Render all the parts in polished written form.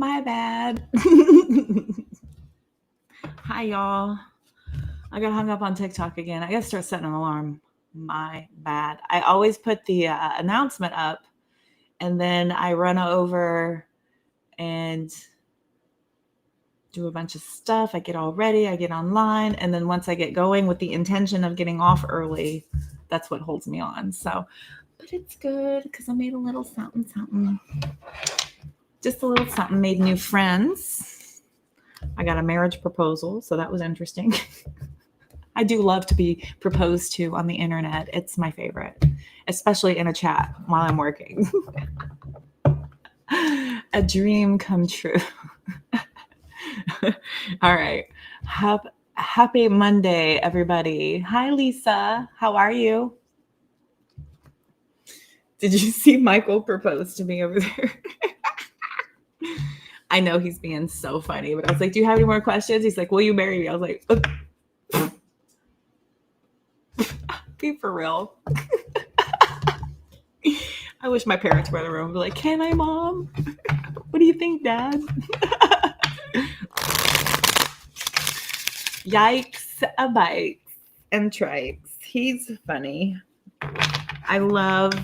My bad. Hi, y'all. I got hung up on TikTok again. I gotta start setting an alarm. My bad. I always put the announcement up and then I run over and do a bunch of stuff. I get all ready, I get online, and then once I get going with the intention of getting off early, that's what holds me on. So, but it's good because I made a little something. Just a little something, made new friends. I got a marriage proposal, so that was interesting. I do love to be proposed to on the internet. It's my favorite, especially in a chat while I'm working. A dream come true. All right. Happy Monday, everybody. Hi, Lisa. How are you? Did you see Michael propose to me over there? I know he's being so funny, but I was like, do you have any more questions? He's like, will you marry me? I was like, be for real. I wish my parents were in the room and be like, can I, Mom? What do you think, Dad? Yikes, a bikes and trikes. He's funny. I love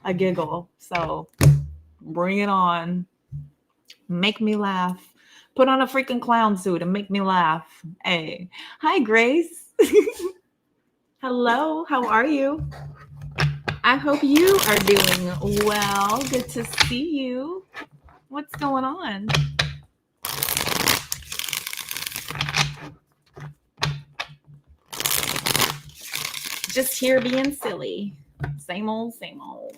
a giggle. So bring it on. Make me laugh. Put on a freaking clown suit and make me laugh. Hey. Hi, Grace. Hello. How are you? I hope you are doing well. Good to see you. What's going on? Just here being silly. Same old, same old.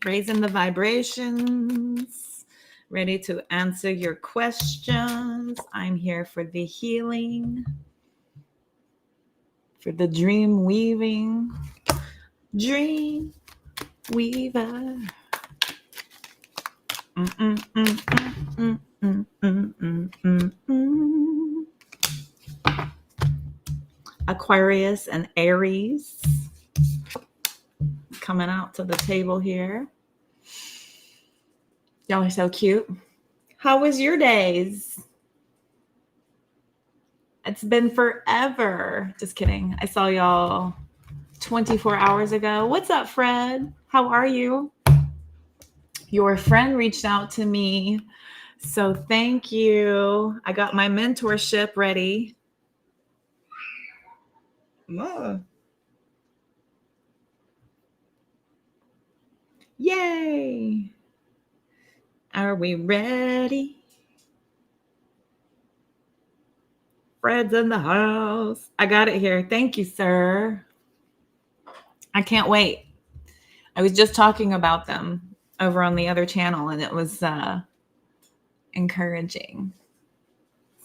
Raising the vibrations. Ready to answer your questions. I'm here for the healing. For the dream weaving. Dream weaver. Aquarius and Aries coming out to the table here. Y'all are so cute. How was your days? It's been forever. Just kidding. I saw y'all 24 hours ago. What's up, Fred? How are you? Your friend reached out to me. So thank you. I got my mentorship ready. Yay. Are we ready? Fred's in the house. I got it here. Thank you, sir. I can't wait. I was just talking about them over on the other channel, and it was encouraging.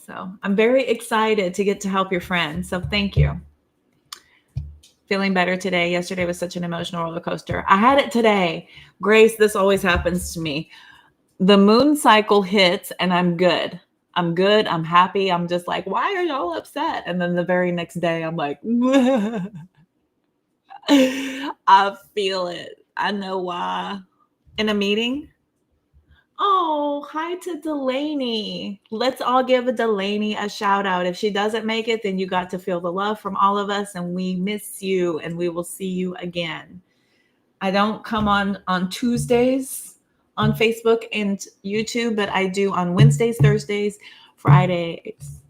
So I'm very excited to get to help your friend. So thank you. Feeling better today. Yesterday was such an emotional roller coaster. I had it today. Grace, this always happens to me. The moon cycle hits and I'm good. I'm good. I'm happy. I'm just like, why are y'all upset? And then the very next day, I'm like, I feel it. I know why. In a meeting? Oh, hi to Delaney. Let's all give a Delaney a shout out. If she doesn't make it, then you got to feel the love from all of us, and we miss you, and we will see you again. I don't come on Tuesdays on Facebook and YouTube, but I do on Wednesdays, Thursdays, Fridays,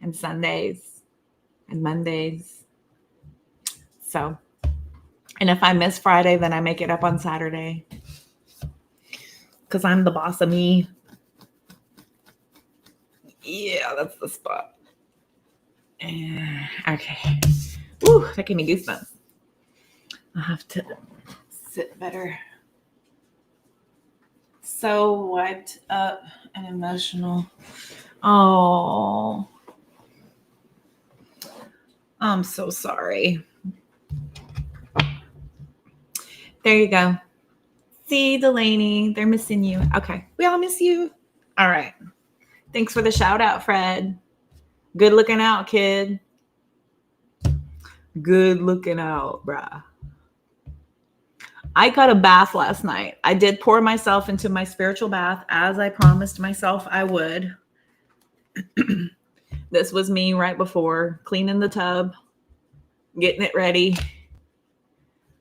and Sundays, and Mondays. So, and if I miss Friday, then I make it up on Saturday. Because I'm the boss of me. Yeah, that's the spot. Okay. Woo, that gave me goosebumps. I'll have to sit better. So wiped up and emotional. Oh. I'm so sorry. There you go. See, Delaney, they're missing you. Okay, we all miss you. All right. Thanks for the shout out, Fred. Good looking out, kid. Good looking out, bruh. I got a bath last night. I did pour myself into my spiritual bath as I promised myself I would. This was me right before cleaning the tub, getting it ready.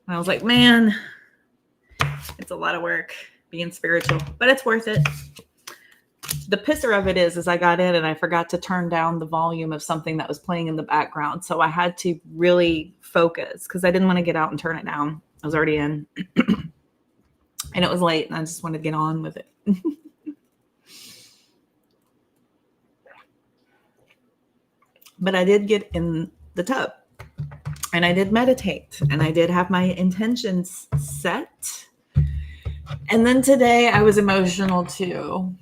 And I was like, man, it's a lot of work being spiritual, but it's worth it. The pisser of it is I got in and I forgot to turn down the volume of something that was playing in the background. So I had to really focus because I didn't want to get out and turn it down. I was already in and it was late and I just wanted to get on with it. But I did get in the tub and I did meditate and I did have my intentions set. And then today I was emotional too.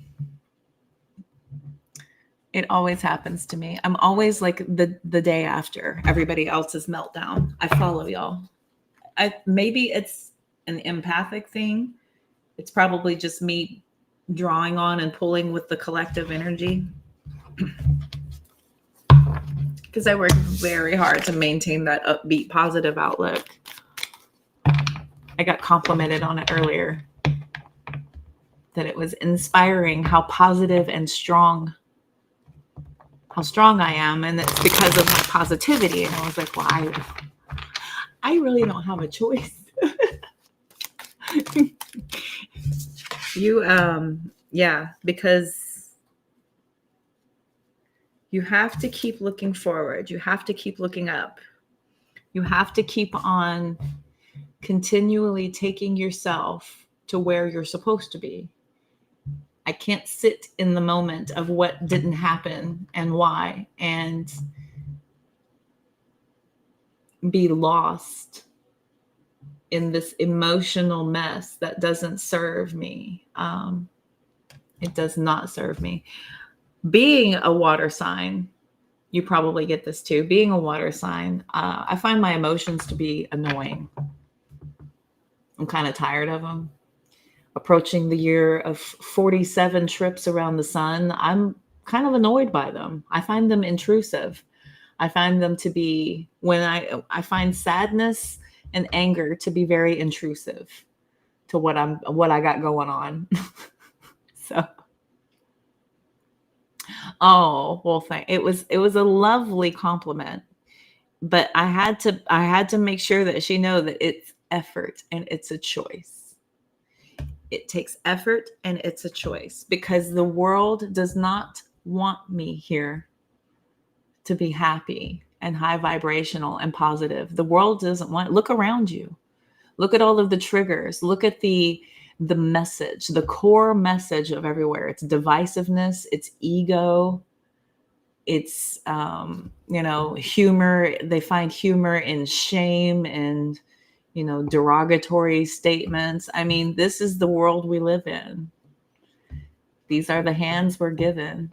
It always happens to me. I'm always like the day after everybody else's meltdown. I follow y'all. Maybe it's an empathic thing. It's probably just me drawing on and pulling with the collective energy. Because I work very hard to maintain that upbeat, positive outlook. I got complimented on it earlier. That it was inspiring how positive and strong I am. And it's because of my positivity. And I was like, well, I really don't have a choice. Because you have to keep looking forward. You have to keep looking up. You have to keep on continually taking yourself to where you're supposed to be. I can't sit in the moment of what didn't happen and why and be lost in this emotional mess that doesn't serve me. It does not serve me. Being a water sign, you probably get this too. Being a water sign, I find my emotions to be annoying. I'm kind of tired of them. Approaching the year of 47 trips around the sun, I'm kind of annoyed by them. I find them intrusive. I find them to be, when I find sadness and anger to be very intrusive to what I got going on. So, oh, well, it was a lovely compliment, but I had to make sure that she know that it's effort and it's a choice. It takes effort and it's a choice because the world does not want me here to be happy and high vibrational and positive. The world doesn't want. Look around you. Look at all of the triggers. Look at the message, the core message of everywhere. It's divisiveness, it's ego, it's humor. They find humor in shame and derogatory statements. I mean, this is the world we live in. These are the hands we're given.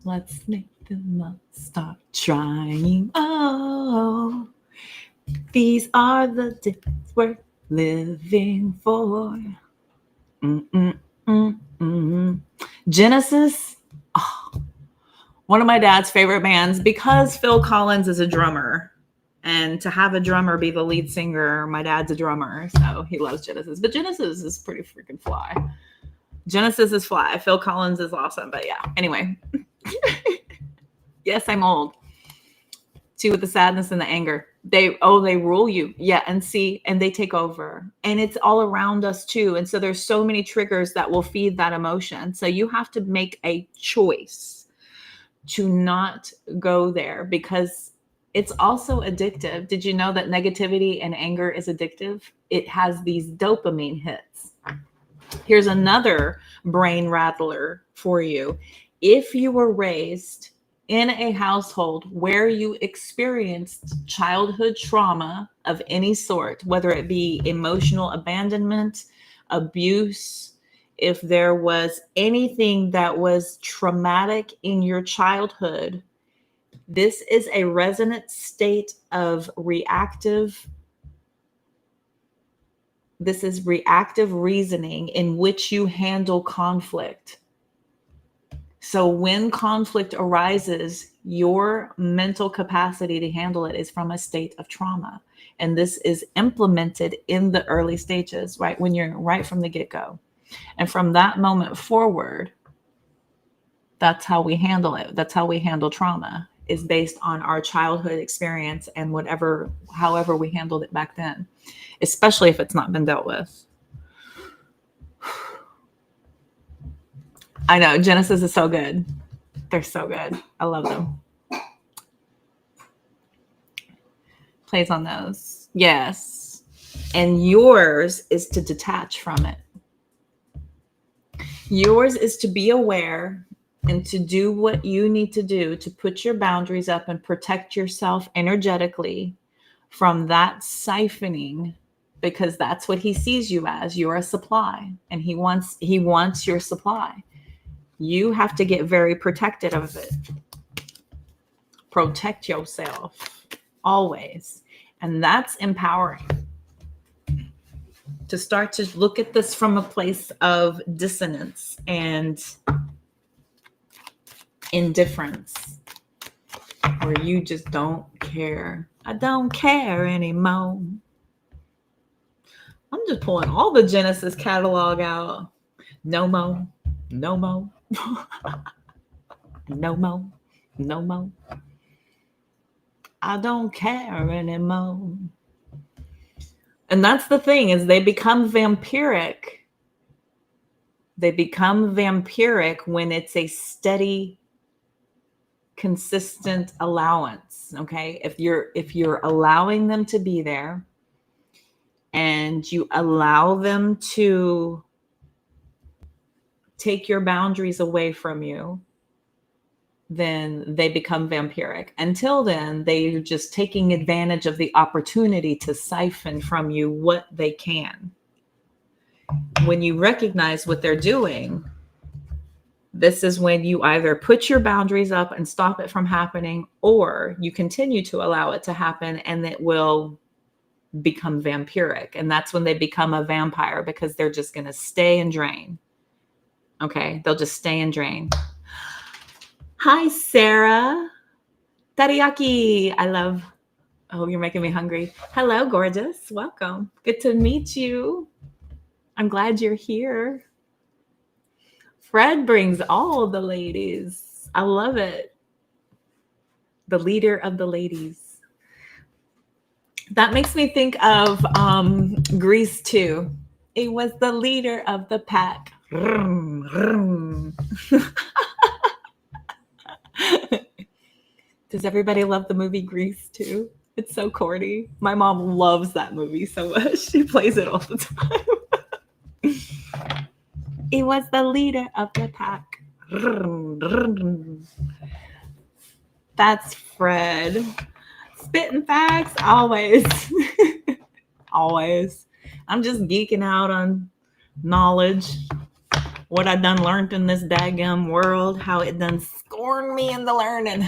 Let's make them up, start trying. Oh, these are the days we're living for. Genesis, one of my dad's favorite bands because Phil Collins is a drummer. And to have a drummer be the lead singer, my dad's a drummer, so he loves Genesis. But Genesis is pretty freaking fly. Genesis is fly. Phil Collins is awesome. But yeah, anyway. Yes, I'm old. See, with the sadness and the anger. They rule you. Yeah, and they take over. And it's all around us too. And so there's so many triggers that will feed that emotion. So you have to make a choice to not go there because it's also addictive. Did you know that negativity and anger is addictive? It has these dopamine hits. Here's another brain rattler for you. If you were raised in a household where you experienced childhood trauma of any sort, whether it be emotional abandonment, abuse, if there was anything that was traumatic in your childhood, this is a resonant state of reactive reasoning in which you handle conflict. So when conflict arises, your mental capacity to handle it is from a state of trauma. And this is implemented in the early stages, right? When you're right from the get-go. And from that moment forward, that's how we handle it. That's how we handle trauma, is based on our childhood experience and however we handled it back then, especially if it's not been dealt with. I know Genesis is so good. They're so good. I love them. Plays on those. Yes. And yours is to detach from it. Yours is to be aware and to do what you need to do to put your boundaries up and protect yourself energetically from that siphoning, because that's what he sees you as. You're a supply, and he wants your supply. You have to get very protected of it. Protect yourself always. And that's empowering. To start to look at this from a place of dissonance and indifference, where you just don't care. I don't care anymore. I'm just pulling all the Genesis catalog out. No more. No more. No more. No more. I don't care anymore. And that's the thing, is they become vampiric. They become vampiric when it's a steady, consistent allowance. Okay. If you're allowing them to be there, and you allow them to take your boundaries away from you, then they become vampiric. Until then, they're just taking advantage of the opportunity to siphon from you what they can. When you recognize what they're doing, this is when you either put your boundaries up and stop it from happening, or you continue to allow it to happen, and it will become vampiric. And that's when they become a vampire, because they're just going to stay and drain. Okay. They'll just stay and drain. Hi, Sarah. Teriyaki. Oh, you're making me hungry. Hello, gorgeous. Welcome. Good to meet you. I'm glad you're here. Fred brings all the ladies. I love it. The leader of the ladies. That makes me think of Grease 2. It was the leader of the pack. Does everybody love the movie Grease 2? It's so corny. My mom loves that movie so much. She plays it all the time. It was the leader of the pack. That's Fred. Spitting facts, always. Always. I'm just geeking out on knowledge. What I done learned in this daggum world. How it done scorned me in the learning.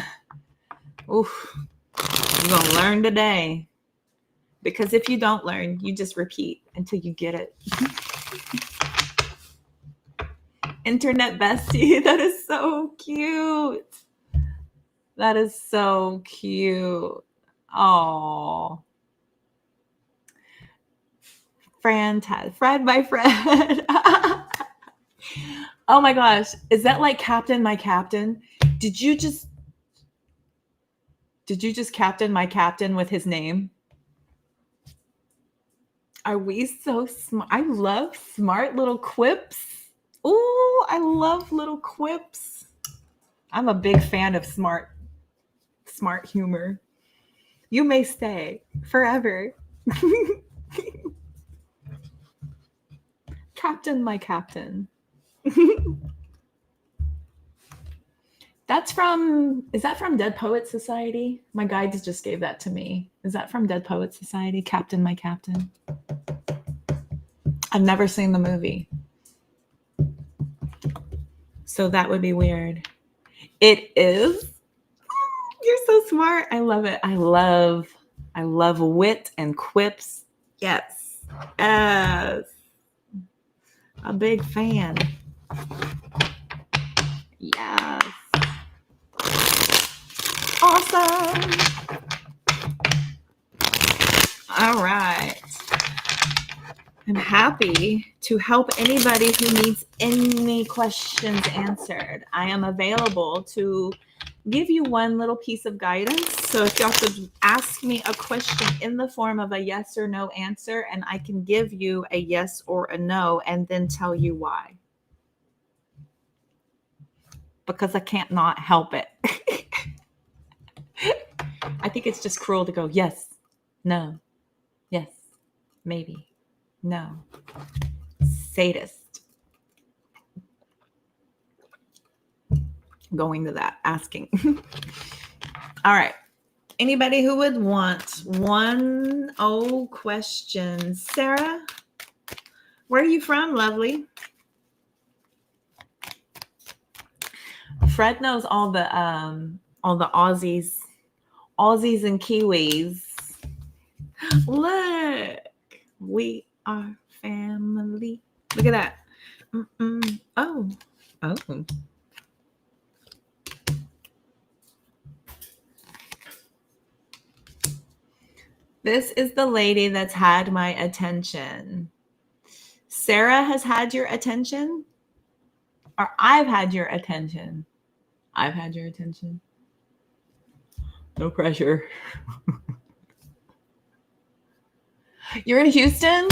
Oof. You're going to learn today. Because if you don't learn, you just repeat until you get it. Internet bestie. That is so cute. That is so cute. Oh. Fred by Fred. Oh my gosh. Is that like Captain My Captain? Did you just Captain My Captain with his name? Are we so smart? I love smart little quips. Ooh, I love little quips. I'm a big fan of smart humor. You may stay forever. Captain My Captain. Is that from Dead Poets Society? My guides just gave that to me. Is that from Dead Poets Society? Captain My Captain. I've never seen the movie. So that would be weird. It is. You're so smart. I love it. I love wit and quips. Yes. Yes. A big fan. Yes. Awesome. All right. I'm happy to help anybody who needs any questions answered. I am available to give you one little piece of guidance. So if y'all could ask me a question in the form of a yes or no answer, and I can give you a yes or a no and then tell you why. Because I can't not help it. I think it's just cruel to go, yes, no, yes, maybe, no. Sadist. Going to that, asking. All right. Anybody who would want one question? Sarah, where are you from, lovely? Fred knows all the Aussies and Kiwis. Look, we are family. Look at that. Oh. This is the lady that's had my attention. Sarah has had your attention? Or I've had your attention? I've had your attention. No pressure. You're in Houston?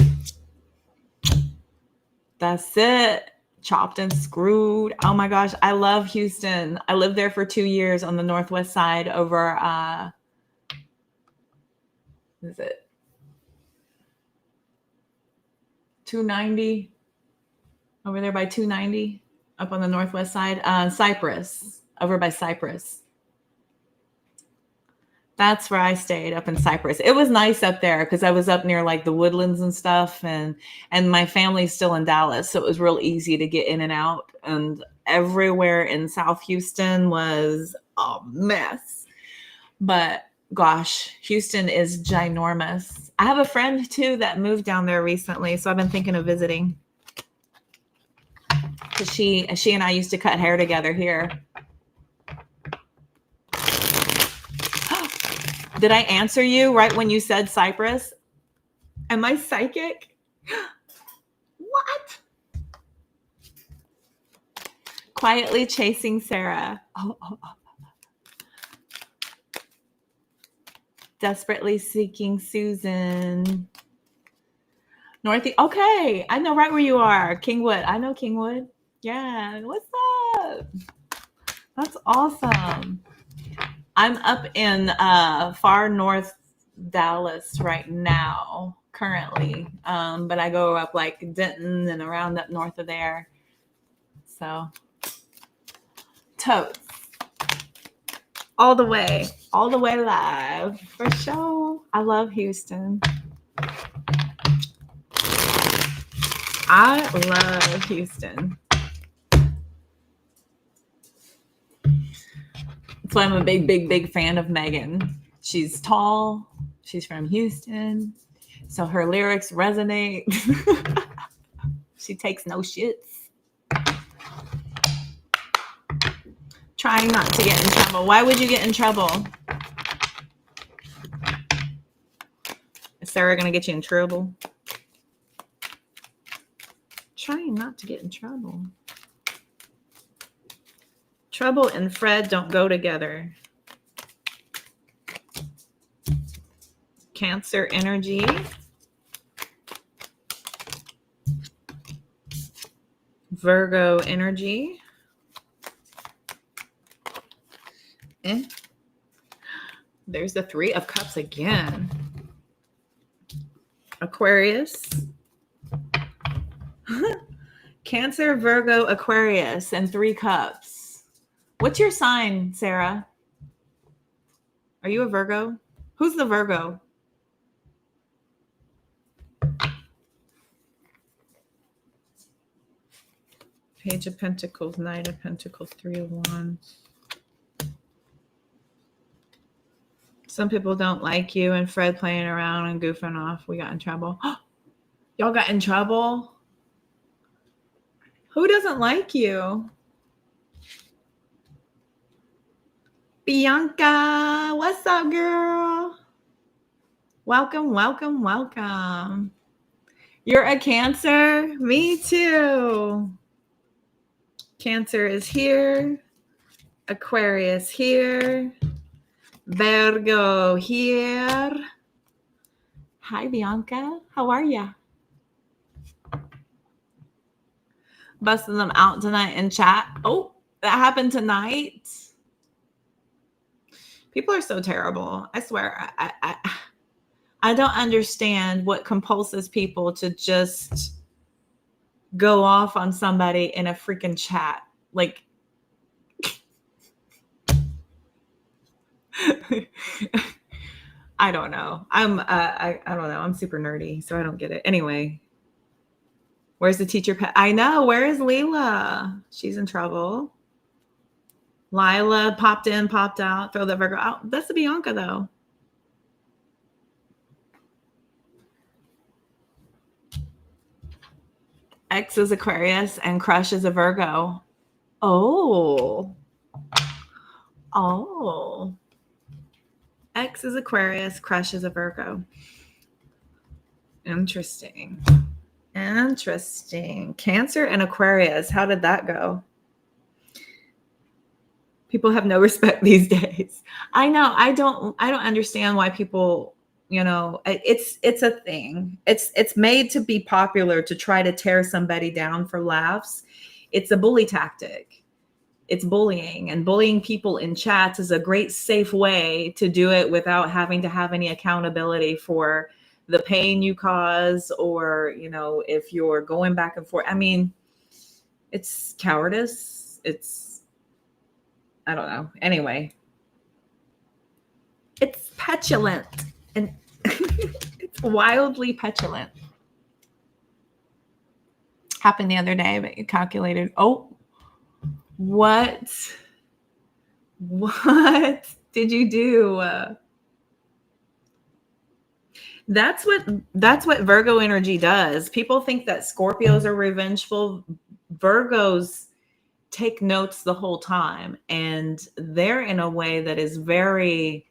That's it. Chopped and screwed. Oh my gosh, I love Houston. I lived there for 2 years on the northwest side over what is it? 290? Over there by 290? Up on the northwest side? Cypress. Over by Cypress. That's where I stayed, up in Cypress. It was nice up there because I was up near like the Woodlands and stuff, and my family's still in Dallas, so it was real easy to get in and out. And everywhere in South Houston was a mess. But gosh, Houston is ginormous. I have a friend too that moved down there recently, so I've been thinking of visiting. Because she and I used to cut hair together here. Did I answer you right when you said Cypress? Am I psychic? What? Quietly chasing Sarah. Oh. Desperately seeking Susan. Northeast. Okay. I know right where you are. Kingwood. I know Kingwood. Yeah. What's up? That's awesome. I'm up in far north Dallas right now, currently. But I go up like Denton and around up north of there. So, totes. All the way live for sure. I love Houston. I love Houston. That's why I'm a big fan of Megan. She's tall. She's from Houston. So her lyrics resonate. She takes no shits. Trying not to get in trouble. Why would you get in trouble? Is Sarah going to get you in trouble? Trying not to get in trouble. Trouble and Fred don't go together. Cancer energy. Virgo energy. There's the 3 of Cups again. Aquarius. Cancer, Virgo, Aquarius, and 3 Cups. What's your sign, Sarah? Are you a Virgo? Who's the Virgo? Page of Pentacles, Knight of Pentacles, 3 of Wands. Some people don't like you and Fred playing around and goofing off. We got in trouble. Y'all got in trouble? Who doesn't like you? Bianca, what's up, girl? Welcome, welcome, welcome. You're a Cancer? Me too. Cancer is here. Aquarius here. Virgo here. Hi, Bianca. How are ya? Busting them out tonight in chat. Oh, that happened tonight. People are so terrible. I swear. I don't understand what compulses people to just go off on somebody in a freaking chat. Like, I don't know. I don't know. I'm super nerdy, so I don't get it. Anyway, where's the teacher pet? I know. Where is Leela? She's in trouble. Lila popped in, popped out. Throw the Virgo out. That's the Bianca, though. X is Aquarius and Crush is a Virgo. Oh. X is Aquarius, Crush is a Virgo. Interesting. Cancer and Aquarius. How did that go? People have no respect these days. I know. I don't understand why people, it's a thing. It's made to be popular to try to tear somebody down for laughs. It's a bully tactic. It's bullying, and bullying people in chats is a great safe way to do it without having to have any accountability for the pain you cause, or, if you're going back and forth. I mean, it's cowardice. I don't know. Anyway, it's petulant, and it's wildly petulant. Happened the other day, but you calculated. Oh, what did you do? That's what Virgo energy does. People think that Scorpios are revengeful. Virgos take notes the whole time, and they're in a way that is very,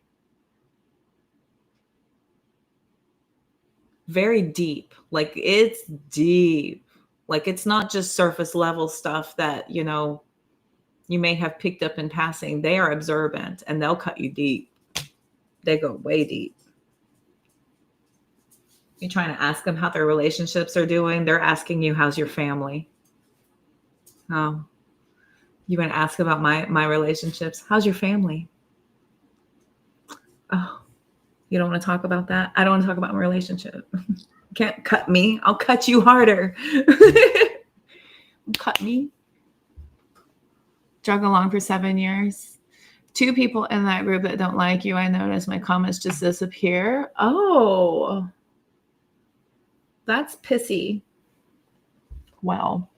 very deep. Like, it's deep. Like, it's not just surface level stuff that, you may have picked up in passing. They are observant, and they'll cut you deep. They go way deep. You're trying to ask them how their relationships are doing. They're asking you, how's your family? Oh, you want to ask about my relationships? How's your family? Oh, you don't want to talk about that? I don't want to talk about my relationship. You can't cut me. I'll cut you harder. Cut me. Drug along for 7 years. 2 people in that group that don't like you. I notice my comments just disappear. Oh, that's pissy. Well,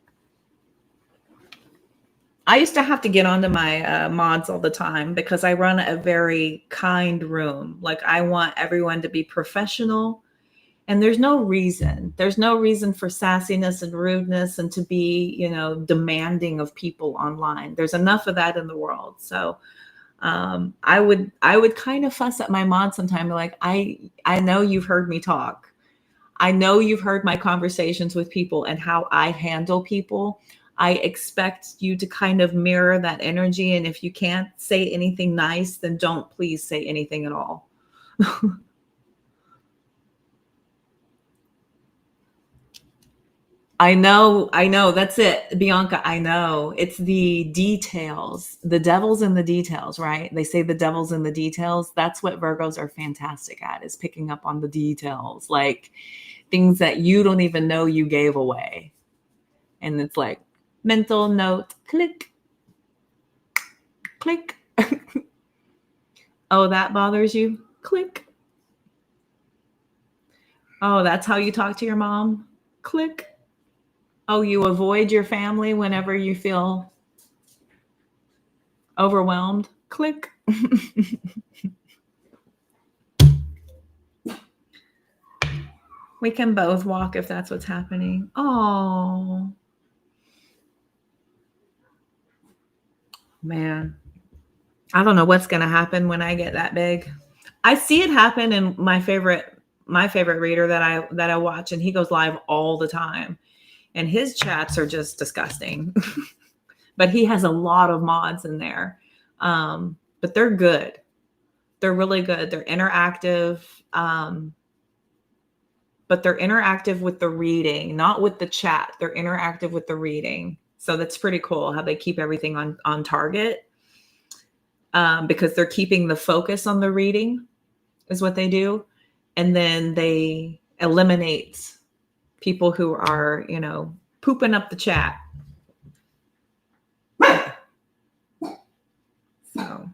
I used to have to get onto my mods all the time because I run a very kind room. Like, I want everyone to be professional, and there's no reason. There's no reason for sassiness and rudeness and to be, demanding of people online. There's enough of that in the world. So I would kind of fuss at my mod sometime. Like, I know you've heard me talk. I know you've heard my conversations with people and how I handle people. I expect you to kind of mirror that energy. And if you can't say anything nice, then don't please say anything at all. I know. That's it, Bianca. I know. It's the details. The devil's in the details, right? They say the devil's in the details. That's what Virgos are fantastic at, is picking up on the details, like things that you don't even know you gave away. And it's like, mental note, click, click. Oh, that bothers you? Click. Oh, that's how you talk to your mom? Click. Oh, you avoid your family whenever you feel overwhelmed? Click. We can both walk if that's what's happening. Oh, man. I don't know what's going to happen when I get that big. I see it happen in my favorite reader that I watch, and he goes live all the time, and his chats are just disgusting. But he has a lot of mods in there. But they're good. They're really good. They're interactive. But they're interactive with the reading, not with the chat. They're interactive with the reading. So that's pretty cool how they keep everything on target, because they're keeping the focus on the reading is what they do. And then they eliminate people who are, pooping up the chat. So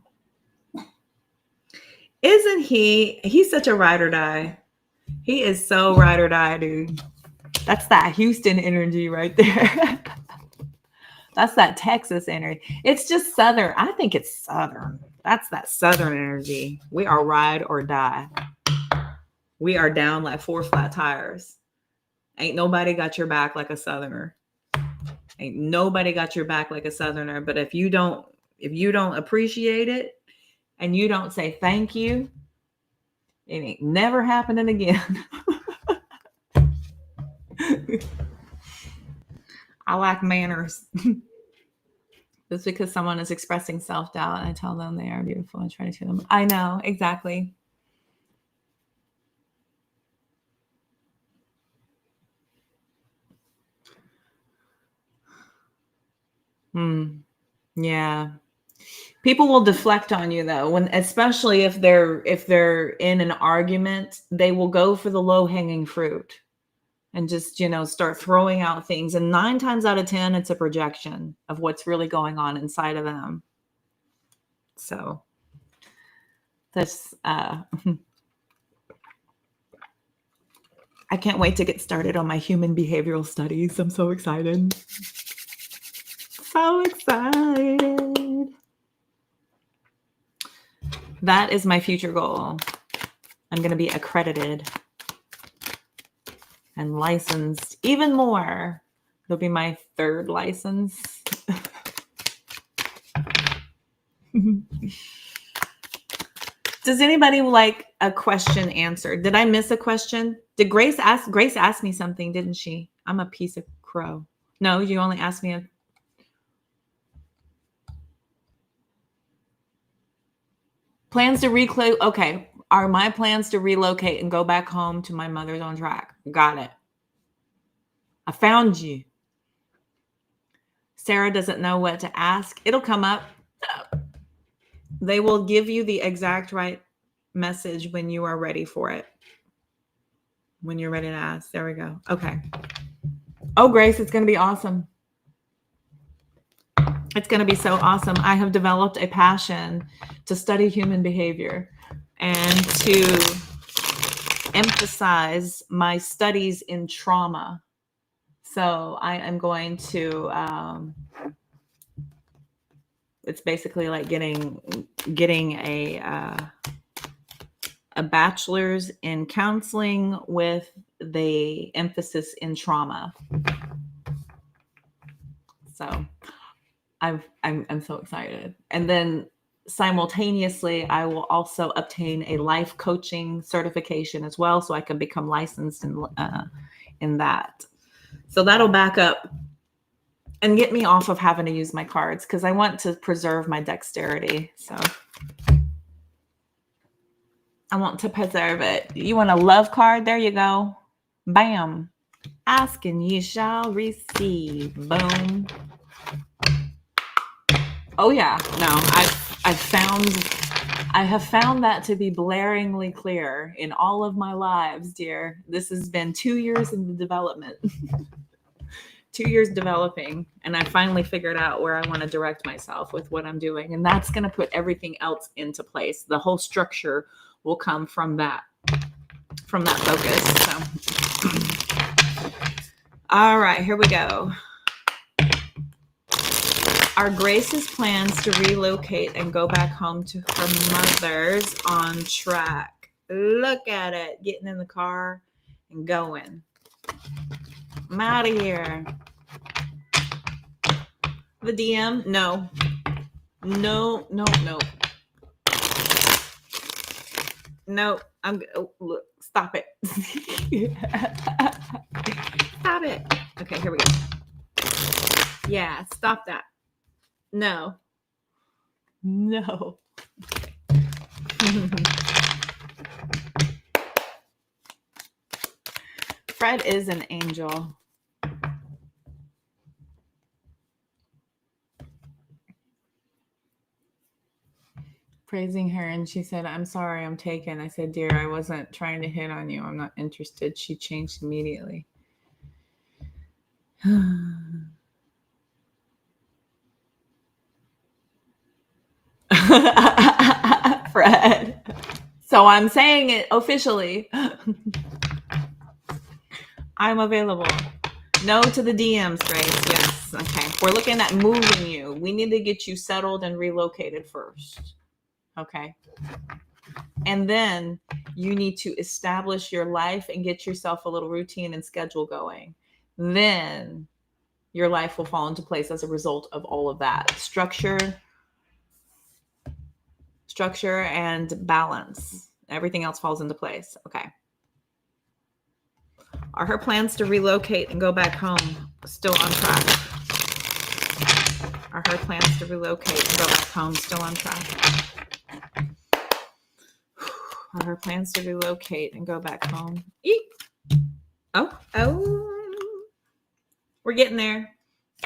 isn't he's such a ride or die. He is so ride or die, dude. That's that Houston energy right there. That's that Texas energy. It's just Southern. I think it's Southern. That's that Southern energy. We are ride or die. We are down like 4 flat tires. Ain't nobody got your back like a Southerner. Ain't nobody got your back like a Southerner. But if you don't appreciate it and you don't say thank you, it ain't never happening again. I lack manners. It's because someone is expressing self-doubt and I tell them they are beautiful and try to tell them. I know, exactly. Yeah. People will deflect on you though, especially if they're in an argument, they will go for the low-hanging fruit and just, start throwing out things. And 9 times out of 10, it's a projection of what's really going on inside of them. So that's, I can't wait to get started on my human behavioral studies. I'm so excited. So excited. That is my future goal. I'm going to be accredited and licensed even more. It'll be my 3rd license. Does anybody like a question answered? Did I miss a question? Did Grace ask me something, didn't she? I'm a piece of crow. No, you only asked me plans to relocate. Okay. Are my plans to relocate and go back home to my mother's on track? Got it. I found you. Sarah doesn't know what to ask. It'll come up. They will give you the exact right message when you are ready for it. When you're ready to ask. There we go. Okay. Oh, Grace, it's going to be awesome. It's going to be so awesome. I have developed a passion to study human behavior and to emphasize my studies in trauma. So I am going to, it's basically like getting a bachelor's in counseling with the emphasis in trauma. So I'm so excited. And then simultaneously, I will also obtain a life coaching certification as well, so I can become licensed in that. So that'll back up and get me off of having to use my cards, because I want to preserve my dexterity. So I want to preserve it. You want a love card? There you go. Bam. Ask and ye shall receive. Boom. Oh yeah, no, I have found that to be blaringly clear in all of my lives, dear. This has been 2 years in the development, 2 years developing, and I finally figured out where I want to direct myself with what I'm doing, and that's going to put everything else into place. The whole structure will come from that focus. So, all right, here we go. Are Grace's plans to relocate and go back home to her mother's on track? Look at it. Getting in the car and going. I'm out of here. The DM? No. No, look, stop it. Stop it. Okay, here we go. Yeah, stop that. No. No. Fred is an angel. Praising her, and she said, "I'm sorry, I'm taken." I said, "Dear, I wasn't trying to hit on you. I'm not interested." She changed immediately. Fred. So I'm saying it officially. I'm available. No to the DMs, Grace. Yes. Okay. We're looking at moving you. We need to get you settled and relocated first. Okay. And then you need to establish your life and get yourself a little routine and schedule going. Then your life will fall into place as a result of all of that. Structure and balance. Everything else falls into place. Okay. Are her plans to relocate and go back home still on track? Are her plans to relocate and go back home still on track? Are her plans to relocate and go back home? Eek. Oh. We're getting there.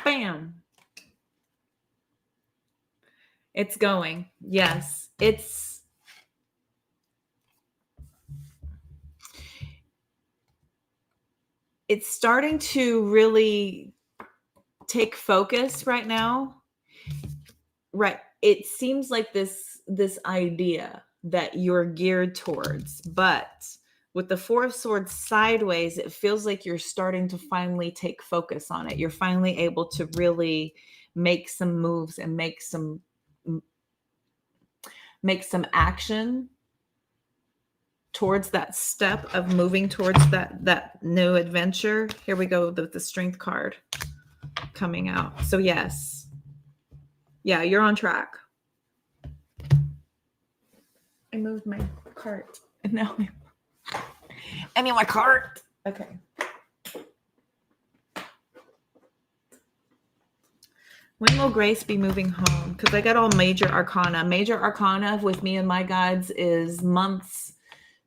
Bam. It's going. Yes. It's starting to really take focus right now. Right. It seems like this idea that you're geared towards, but with the Four of Swords sideways, it feels like you're starting to finally take focus on it. You're finally able to really make some moves and make some action towards that step of moving towards that new adventure. Here we go with the Strength card coming out. So yes. Yeah, you're on track. I moved my cart. And now I need my cart. Okay. When will Grace be moving home? Because I got all major arcana. Major arcana with me and my guides is months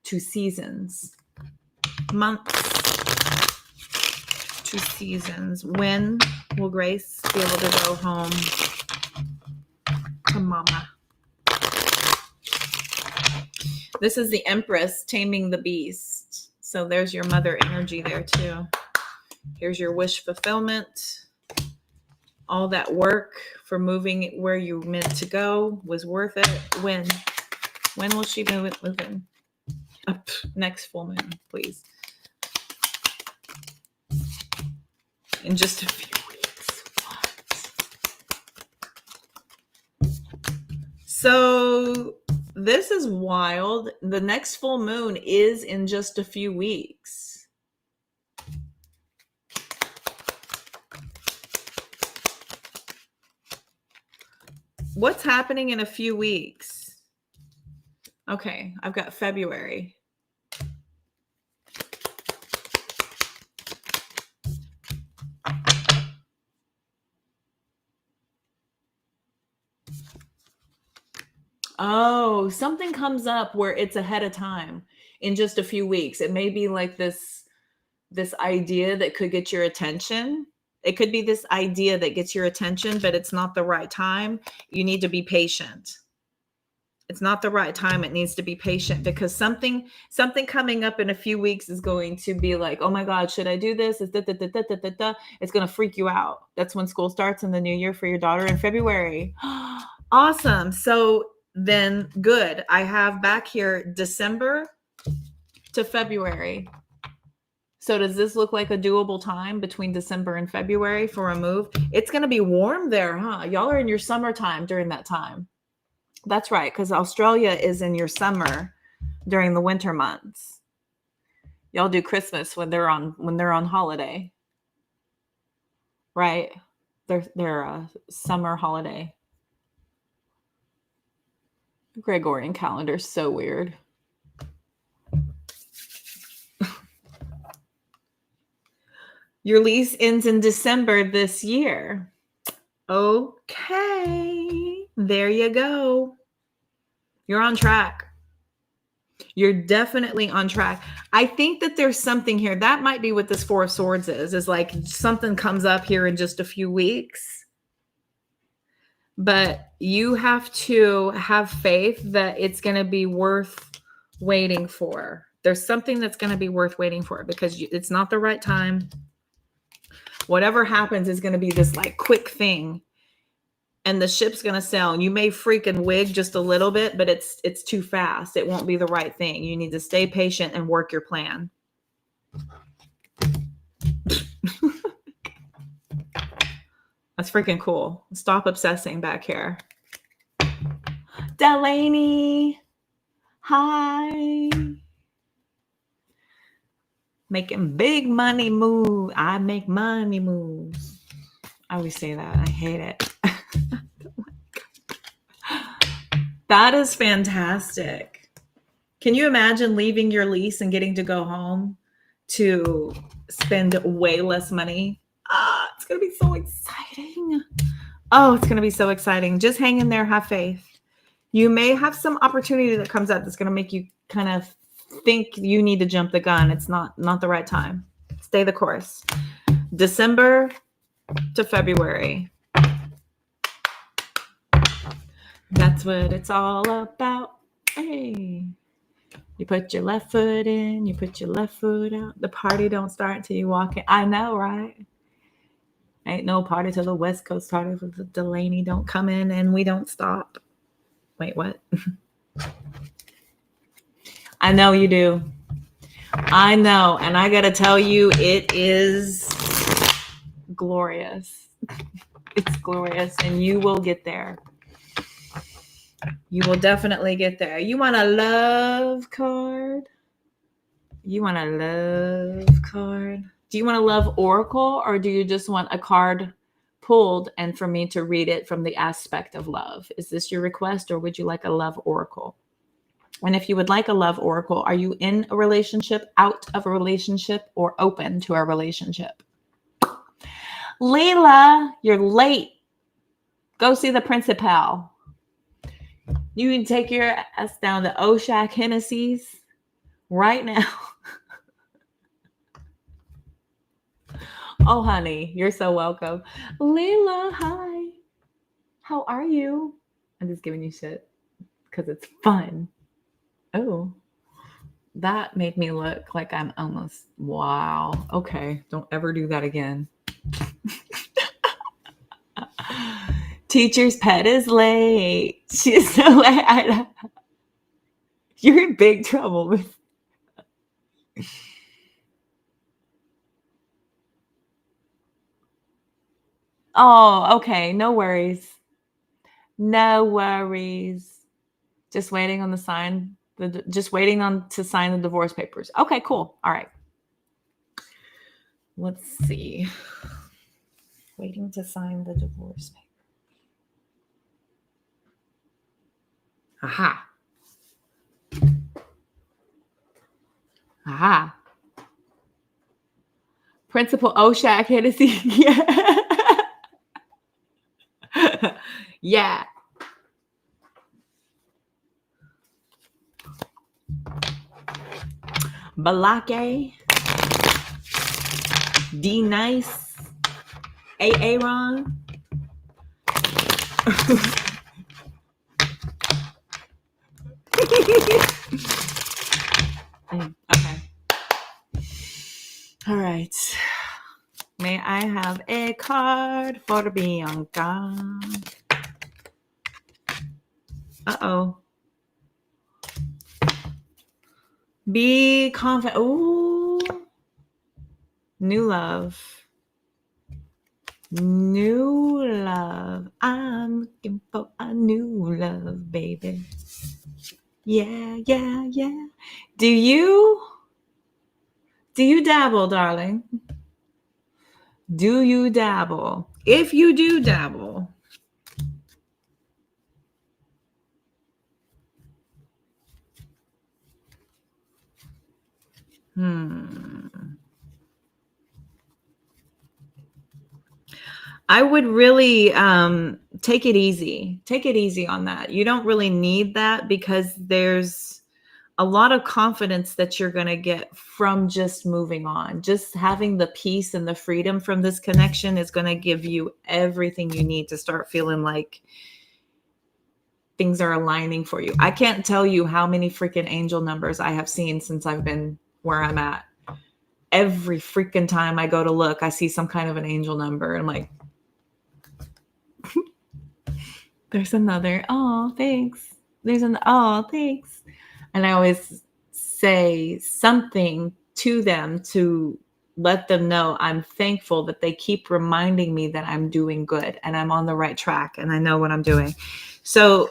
to seasons. Months to seasons. When will Grace be able to go home to mama? This is the Empress taming the beast. So there's your mother energy there too. Here's your wish fulfillment. All that work for moving where you meant to go was worth it. When will she move in? Next full moon, please. In just a few weeks. What? So this is wild. The next full moon is in just a few weeks. What's happening in a few weeks? Okay, I've got February. Oh, something comes up where it's ahead of time in just a few weeks. It may be like this idea that could get your attention. It could be this idea that gets your attention, but it's not the right time. You need to be patient. It's not the right time. It needs to be patient because something coming up in a few weeks is going to be like, oh my God, should I do this? It's going to freak you out. That's when school starts in the new year for your daughter in February. Awesome. So then good. I have back here December to February. So does this look like a doable time between December and February for a move? It's going to be warm there, huh? Y'all are in your summertime during that time. That's right, because Australia is in your summer during the winter months. Y'all do Christmas when they're on holiday, right? They're a summer holiday. The Gregorian calendar is so weird. Your lease ends in December this year. Okay. There you go. You're on track. You're definitely on track. I think that there's something here. That might be what this Four of Swords is like something comes up here in just a few weeks. But you have to have faith that it's going to be worth waiting for. There's something that's going to be worth waiting for because it's not the right time. Whatever happens is going to be this like quick thing. And the ship's going to sail. And you may freaking wig just a little bit, but it's too fast. It won't be the right thing. You need to stay patient and work your plan. That's freaking cool. Stop obsessing back here. Delaney. Hi. Making big money moves. I make money moves. I always say that. I hate it. That is fantastic. Can you imagine leaving your lease and getting to go home to spend way less money? It's going to be so exciting. Oh, it's going to be so exciting. Just hang in there. Have faith. You may have some opportunity that comes up that's going to make you kind of think you need to jump the gun. It's not the right time. Stay the course. December to February. That's what it's all about. Hey. You put your left foot in, you put your left foot out. The party don't start until you walk in. I know, right? Ain't no party till the West Coast party with the Delaney don't come in and we don't stop. Wait, what? I know you do. I know. And I got to tell you, it is glorious. It's glorious. And you will get there. You will definitely get there. You want a love card? You want a love card? Do you want a love oracle or do you just want a card pulled and for me to read it from the aspect of love? Is this your request or would you like a love oracle? And if you would like a love oracle, are you in a relationship, out of a relationship, or open to a relationship? Leila, you're late. Go see the principal. You can take your ass down to Oshak Hennessy's right now. Oh, honey, you're so welcome. Leila, hi. How are you? I'm just giving you shit because it's fun. Oh, that made me look like I'm almost, wow. Okay, don't ever do that again. Teacher's pet is late. She's so late. You're in big trouble with. Oh, okay. No worries. No worries. Just waiting on the sign. Just waiting on to sign the divorce papers. Okay, cool. All right. Let's see. Waiting to sign the divorce paper. Aha. Aha. Principal Oshak Hennessy. Yeah. Yeah. Balake. D Nice. Aaron. Okay. All right. May I have a card for Bianca? Uh-oh. Be confident. Ooh. New love. New love. I'm looking for a new love, baby. Yeah, yeah, yeah. Do you dabble, darling? Do you dabble? If you do dabble, I would really take it easy. Take it easy on that. You don't really need that because there's a lot of confidence that you're going to get from just moving on. Just having the peace and the freedom from this connection is going to give you everything you need to start feeling like things are aligning for you. I can't tell you how many freaking angel numbers I have seen since I've been where I'm at. Every freaking time I go to look, I see some kind of an angel number. I'm like, there's another. Oh, thanks. There's an, oh, thanks. And I always say something to them to let them know I'm thankful that they keep reminding me that I'm doing good and I'm on the right track and I know what I'm doing. So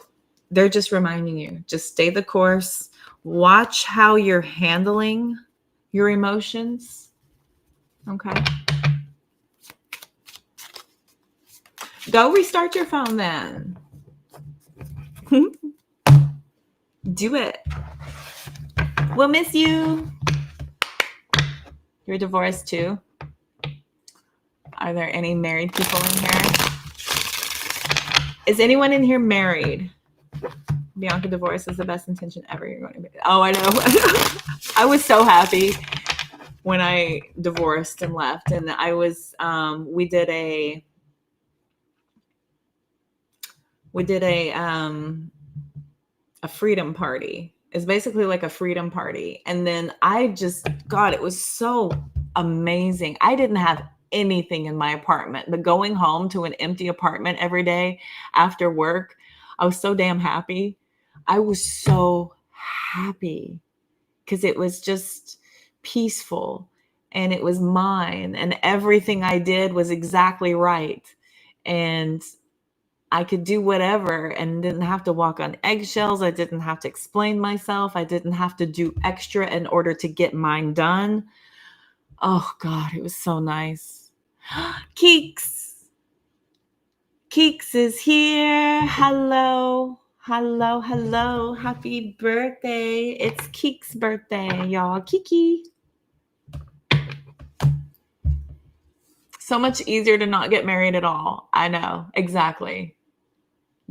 they're just reminding you, just stay the course. Watch how you're handling your emotions. Okay. Go restart your phone then. Do it. We'll miss you. You're divorced too? Are there any married people in here? Is anyone in here married? Bianca, divorce is the best intention ever. You're going to be. Oh, I know. I was so happy when I divorced and left. And I was, we did a freedom party. It's basically like a freedom party. And then God, it was so amazing. I didn't have anything in my apartment, but going home to an empty apartment every day after work, I was so damn happy. I was so happy because it was just peaceful and it was mine and everything I did was exactly right. And I could do whatever and didn't have to walk on eggshells. I didn't have to explain myself. I didn't have to do extra in order to get mine done. Oh, God, it was so nice. Keeks. Keeks is here. Hello. Hello, hello. Happy birthday. It's Keeks' birthday, y'all. Kiki. So much easier to not get married at all. I know. Exactly.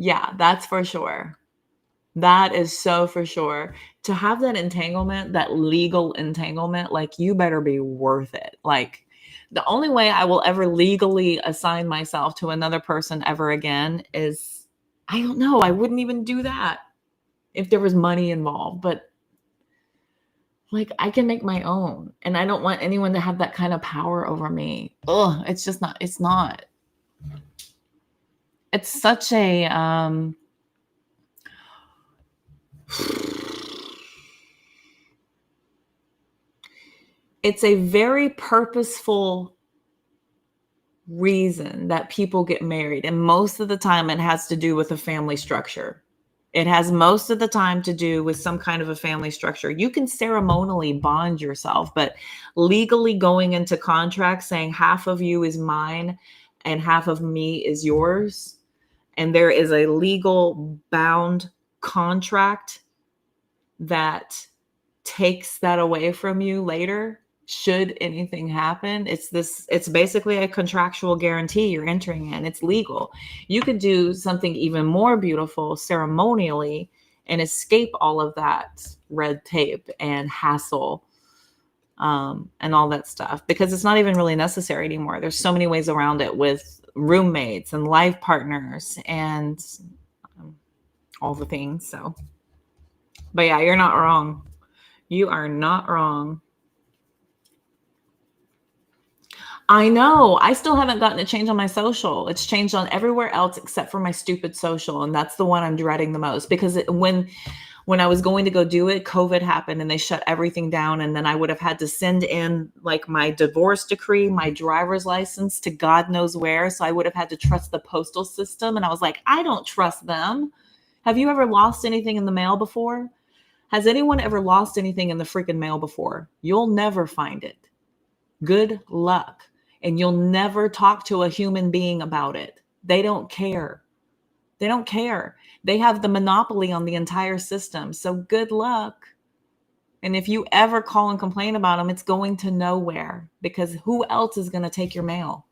Yeah, that's for sure. That is so for sure. To have that entanglement, that legal entanglement, like you better be worth it. Like the only way I will ever legally assign myself to another person ever again is, I don't know, I wouldn't even do that if there was money involved, but like I can make my own and I don't want anyone to have that kind of power over me. Ugh, it's just not, it's not. It's such a, it's a very purposeful reason that people get married. And most of the time it has to do with a family structure. It has most of the time to do with some kind of a family structure. You can ceremonially bond yourself, but legally going into contract saying half of you is mine and half of me is yours, and there is a legal bound contract that takes that away from you later, should anything happen. It's basically a contractual guarantee you're entering in. It's legal. You could do something even more beautiful ceremonially and escape all of that red tape and hassle and all that stuff, because it's not even really necessary anymore. There's so many ways around it with roommates and life partners and all the things. So, but yeah, you're not wrong. You are not wrong. I know. I still haven't gotten a change on my social. It's changed on everywhere else except for my stupid social. And that's the one I'm dreading the most, because when I was going to go do it, COVID happened and they shut everything down. And then I would have had to send in like my divorce decree, my driver's license to God knows where. So I would have had to trust the postal system. And I was like, I don't trust them. Have you ever lost anything in the mail before? Has anyone ever lost anything in the freaking mail before? You'll never find it. Good luck. And you'll never talk to a human being about it. They don't care. They don't care. They have the monopoly on the entire system. So good luck. And if you ever call and complain about them, it's going to nowhere, because who else is going to take your mail?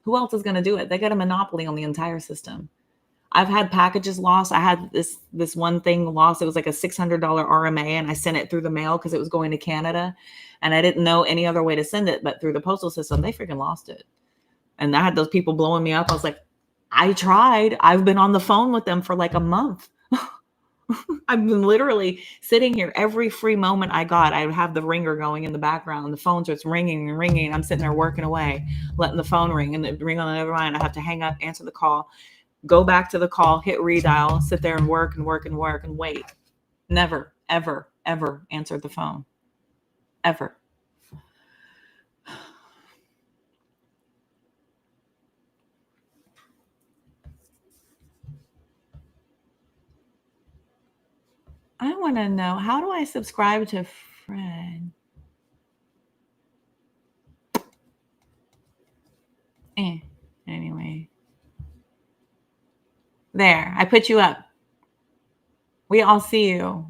Who else is going to do it? They got a monopoly on the entire system. I've had packages lost. I had this one thing lost. It was like a $600 RMA, and I sent it through the mail because it was going to Canada, and I didn't know any other way to send it but through the postal system. They freaking lost it, and I had those people blowing me up. I was like, I tried. I've been on the phone with them for like a month. I've been literally sitting here every free moment I got. I would have the ringer going in the background. The phone's just ringing and ringing. I'm sitting there working away, letting the phone ring, and it ring on the other line. I have to hang up, answer the call, go back to the call, hit redial, sit there and work and work and work and wait. Never, ever, ever answered the phone. Ever. I want to know, how do I subscribe to Fred? Anyway. There, I put you up. We all see you.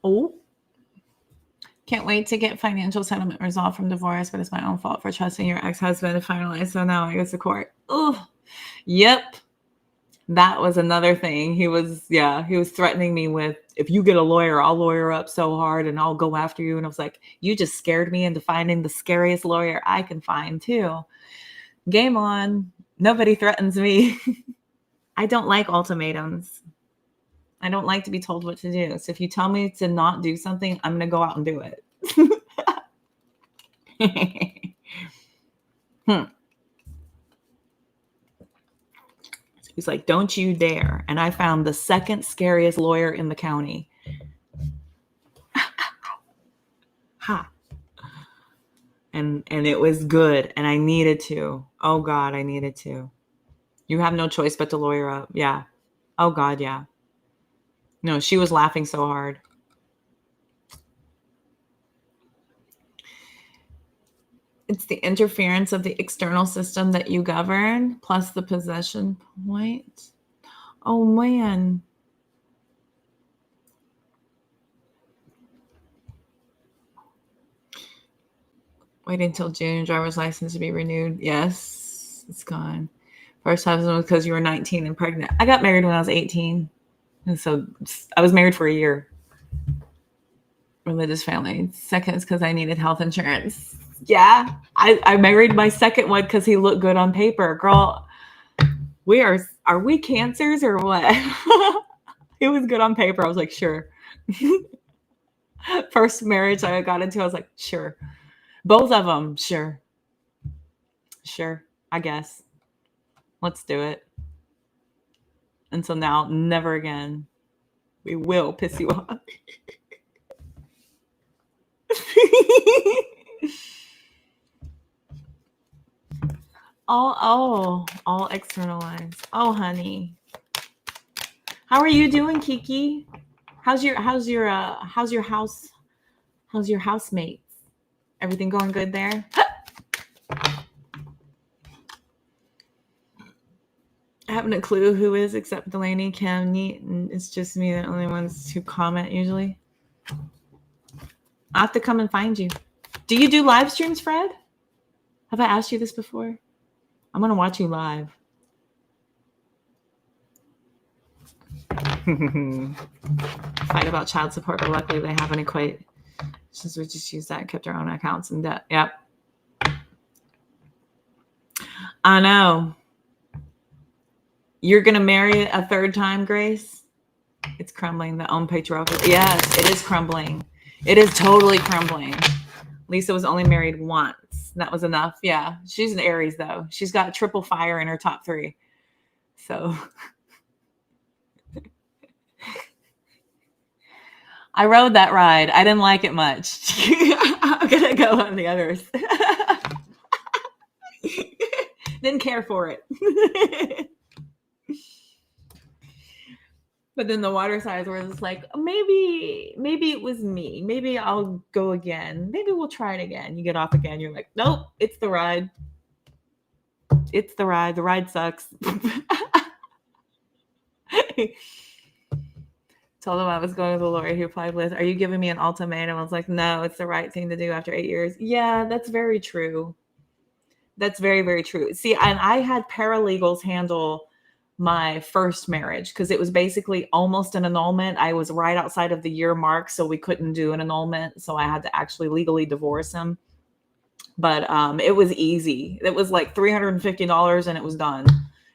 Oh. Can't wait to get financial settlement resolved from divorce, but it's my own fault for trusting your ex-husband to finalize. So now I go to court. Oh, yep. That was another thing. He was threatening me with, if you get a lawyer, I'll lawyer up so hard and I'll go after you. And I was like, you just scared me into finding the scariest lawyer I can find too. Game on. Nobody threatens me. I don't like ultimatums. I don't like to be told what to do. So if you tell me to not do something, I'm going to go out and do it. He's like, don't you dare. And I found the second scariest lawyer in the county. Ha. And it was good. And I needed to. Oh, God, I needed to. You have no choice but to lawyer up. Yeah. Oh, God, yeah. No, she was laughing so hard. It's the interference of the external system that you govern, plus the possession point. Oh, man. Waiting until June, driver's license to be renewed. Yes, it's gone. First husband was because you were 19 and pregnant. I got married when I was 18. And so I was married for a year. Religious family. Second is because I needed health insurance. Yeah, I married my second one because he looked good on paper. Girl, are we cancers or what? He was good on paper. I was like, sure. First marriage I got into, I was like, sure. Both of them, sure. Sure, I guess. Let's do it. Until now, never again. We will piss you off. all externalized. Oh, honey. How are you doing, Kiki? How's your house? How's your housemates? Everything going good there? I haven't a clue who is except Delaney, Cam, Neat, and it's just me, the only ones who comment usually. I'll have to come and find you. Do you do live streams, Fred? Have I asked you this before? I'm going to watch you live. Fight about child support, but luckily they haven't equate. Since we just used that and kept our own accounts in debt. Yep. I know. You're going to marry a third time, Grace? It's crumbling. The own patriarchal. Yes, it is crumbling. It is totally crumbling. Lisa was only married once. That was enough. Yeah. She's an Aries, though. She's got triple fire in her top 3. So I rode that ride. I didn't like it much. I'm going to go on the others. Didn't care for it. But then the water signs were just like, maybe it was me. Maybe I'll go again. Maybe we'll try it again. You get off again. You're like, nope, it's the ride. It's the ride. The ride sucks. Told him I was going to the lawyer. He replied with, "Are you giving me an ultimatum?" I was like, "No, it's the right thing to do after 8 years." Yeah, that's very true. That's very, very true. See, and I had paralegals handle my first marriage because it was basically almost an annulment. I was right outside of the year mark, so we couldn't do an annulment. So I had to actually legally divorce him. But it was easy. It was like $350 and it was done.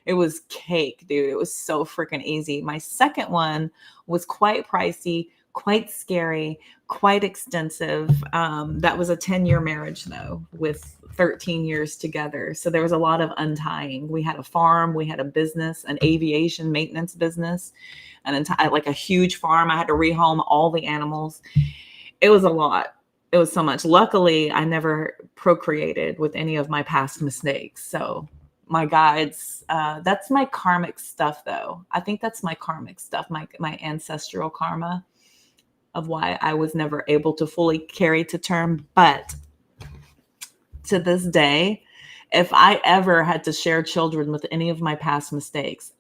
It was cake, dude. It was so freaking easy. My second one was quite pricey, quite scary, quite extensive. That was a 10-year marriage, though, with 13 years together. So there was a lot of untying. We had a farm, we had a business, an aviation maintenance business, like a huge farm. I had to rehome all the animals. It was a lot. It was so much. Luckily, I never procreated with any of my past mistakes. So my guides, that's my karmic stuff, though. I think that's my karmic stuff, my ancestral karma of why I was never able to fully carry to term. But to this day, if I ever had to share children with any of my past mistakes,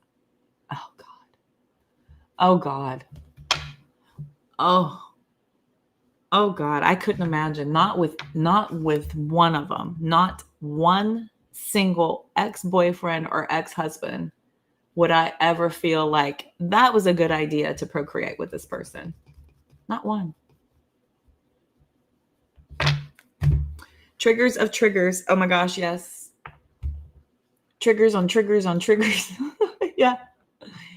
oh God, oh God, oh God, I couldn't imagine. Not with one of them, not one single ex-boyfriend or ex-husband would I ever feel like that was a good idea to procreate with this person. Not one. Triggers of triggers. Oh my gosh, yes. Triggers on triggers on triggers. Yeah.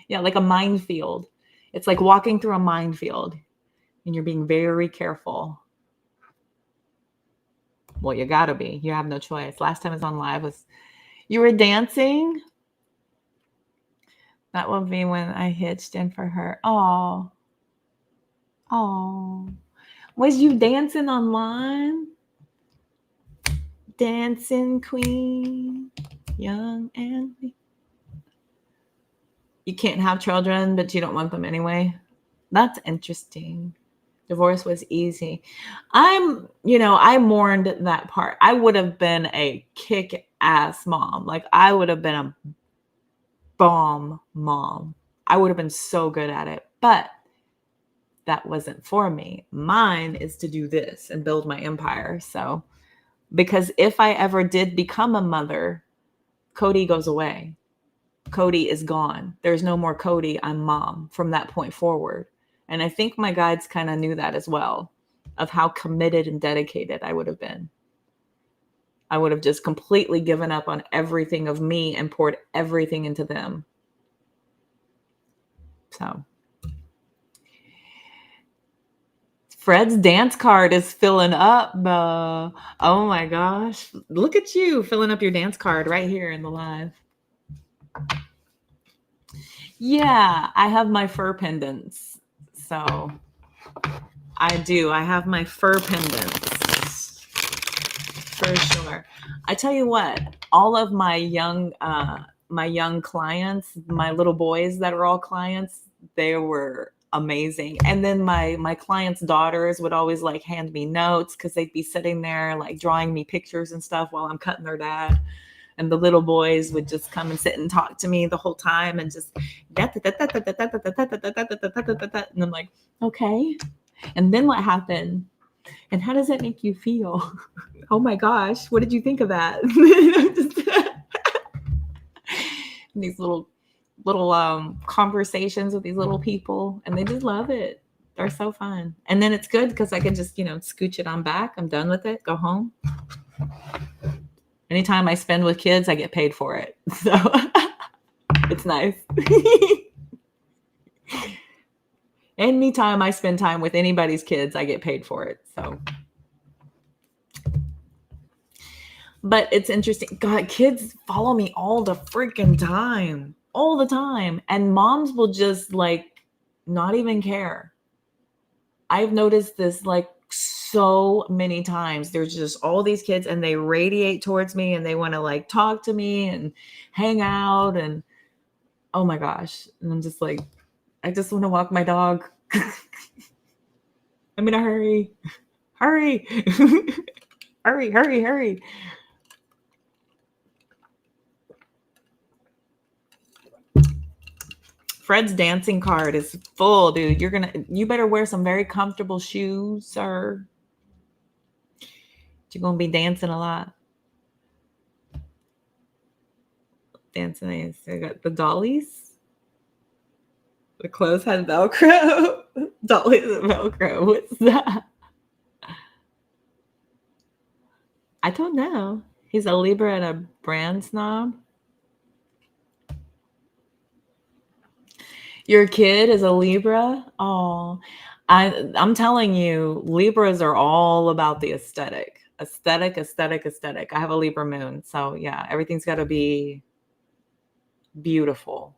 Yeah, like a minefield. It's like walking through a minefield and you're being very careful. Well, you gotta be. You have no choice. Last time I was on live was you were dancing. That would be when I hitched in for her. Oh. Was you dancing online? Dancing queen, young and me. You can't have children, but you don't want them anyway. That's interesting. Divorce was easy. I mourned that part. I would have been a kick-ass mom. Like I would have been a bomb mom. I would have been so good at it. But that wasn't for me. Mine is to do this and build my empire. So, because if I ever did become a mother, Cody goes away. Cody is gone. There's no more Cody. I'm mom from that point forward. And I think my guides kind of knew that as well, of how committed and dedicated I would have been. I would have just completely given up on everything of me and poured everything into them. So Fred's dance card is filling up. Oh my gosh. Look at you filling up your dance card right here in the live. Yeah, I have my fur pendants. So I do. I have my fur pendants for sure. I tell you what, all of my young clients, my little boys that are all clients, they were amazing. And then my clients' daughters would always like hand me notes because they'd be sitting there like drawing me pictures and stuff while I'm cutting their dad. And the little boys would just come and sit and talk to me the whole time and just and I'm like, okay. And then what happened? And how does that make you feel? Oh my gosh, what did you think of that? These little conversations with these little people, and they just love it. They're so fun. And then it's good because I can just, scooch it on back. I'm done with it. Go home. Anytime I spend with kids, I get paid for it. So it's nice. Anytime I spend time with anybody's kids, I get paid for it. So, but it's interesting. God, kids follow me all the freaking time, all the time. And moms will just like not even care. I've noticed this like so many times. There's just all these kids and they radiate towards me and they want to like talk to me and hang out. And oh my gosh. And I'm just like, I just want to walk my dog. I'm in a hurry. Hurry. Hurry. Fred's dancing card is full, dude. You better wear some very comfortable shoes, sir. You're gonna be dancing a lot. Dancing. I got the dollies. The clothes had Velcro. Dollies and Velcro. What's that? I don't know. He's a Libra and a brand snob. Your kid is a Libra? Oh, I'm telling you, Libras are all about the aesthetic. Aesthetic. I have a Libra moon. So yeah, everything's got to be beautiful.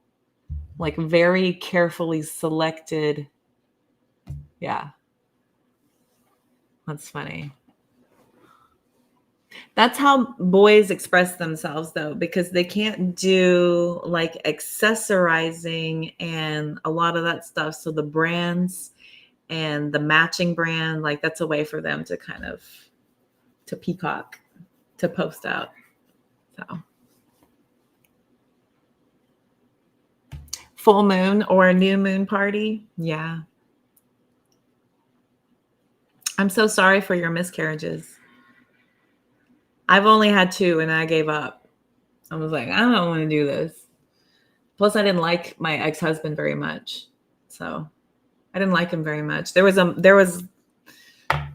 Like very carefully selected. Yeah. That's funny. That's how boys express themselves, though, because they can't do like accessorizing and a lot of that stuff. So the brands and the matching brand, like that's a way for them to kind of to peacock, to post out. So full moon or a new moon party. Yeah. I'm so sorry for your miscarriages. I've only had 2 and I gave up. I was like, I don't want to do this. Plus, I didn't like my ex-husband very much. So I didn't like him very much. There was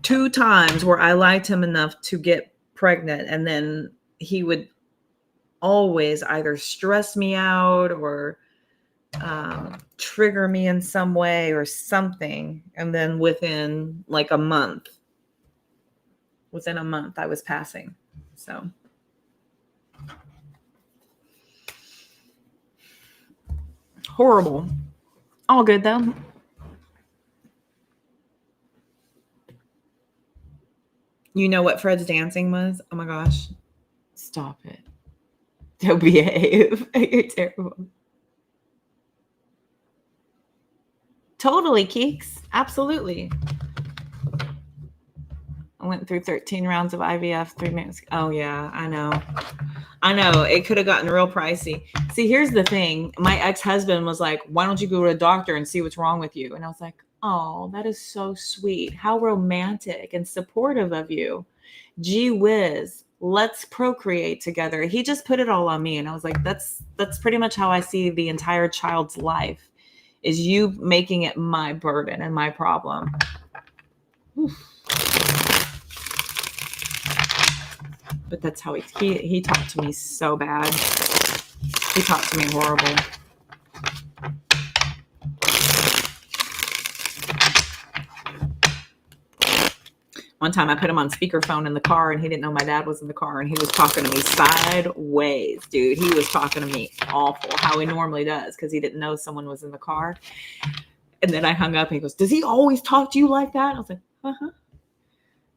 2 times where I liked him enough to get pregnant, and then he would always either stress me out or trigger me in some way or something. And then within a month, I was passing. So horrible. All good though. You know what Fred's dancing was? Oh my gosh. Stop it. Don't behave. You're terrible. Totally, Keeks. Absolutely. I went through 13 rounds of IVF 3 minutes. Oh, yeah, I know. It could have gotten real pricey. See, here's the thing. My ex-husband was like, why don't you go to a doctor and see what's wrong with you? And I was like, oh, that is so sweet. How romantic and supportive of you. Gee whiz. Let's procreate together. He just put it all on me. And I was like, that's pretty much how I see the entire child's life, is you making it my burden and my problem. Oof. But that's how he talked to me so bad. He talked to me horrible. One time I put him on speakerphone in the car and he didn't know my dad was in the car and he was talking to me sideways, dude. He was talking to me awful, how he normally does, because he didn't know someone was in the car. And then I hung up and he goes, does he always talk to you like that? I was like, uh-huh.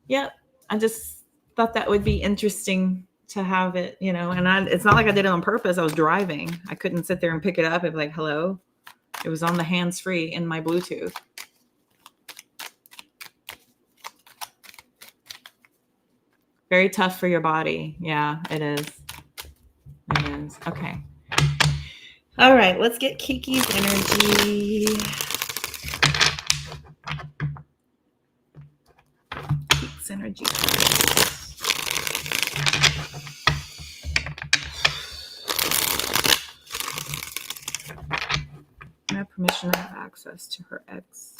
Yep. I just thought that would be interesting to have it, and it's not like I did it on purpose. I was driving. I couldn't sit there and pick it up and be like, hello. It was on the hands-free in my Bluetooth. Very tough for your body. Yeah, it is. It is. Okay. All right, let's get Kiki's energy. Kiki's energy. I have permission to have access to her ex.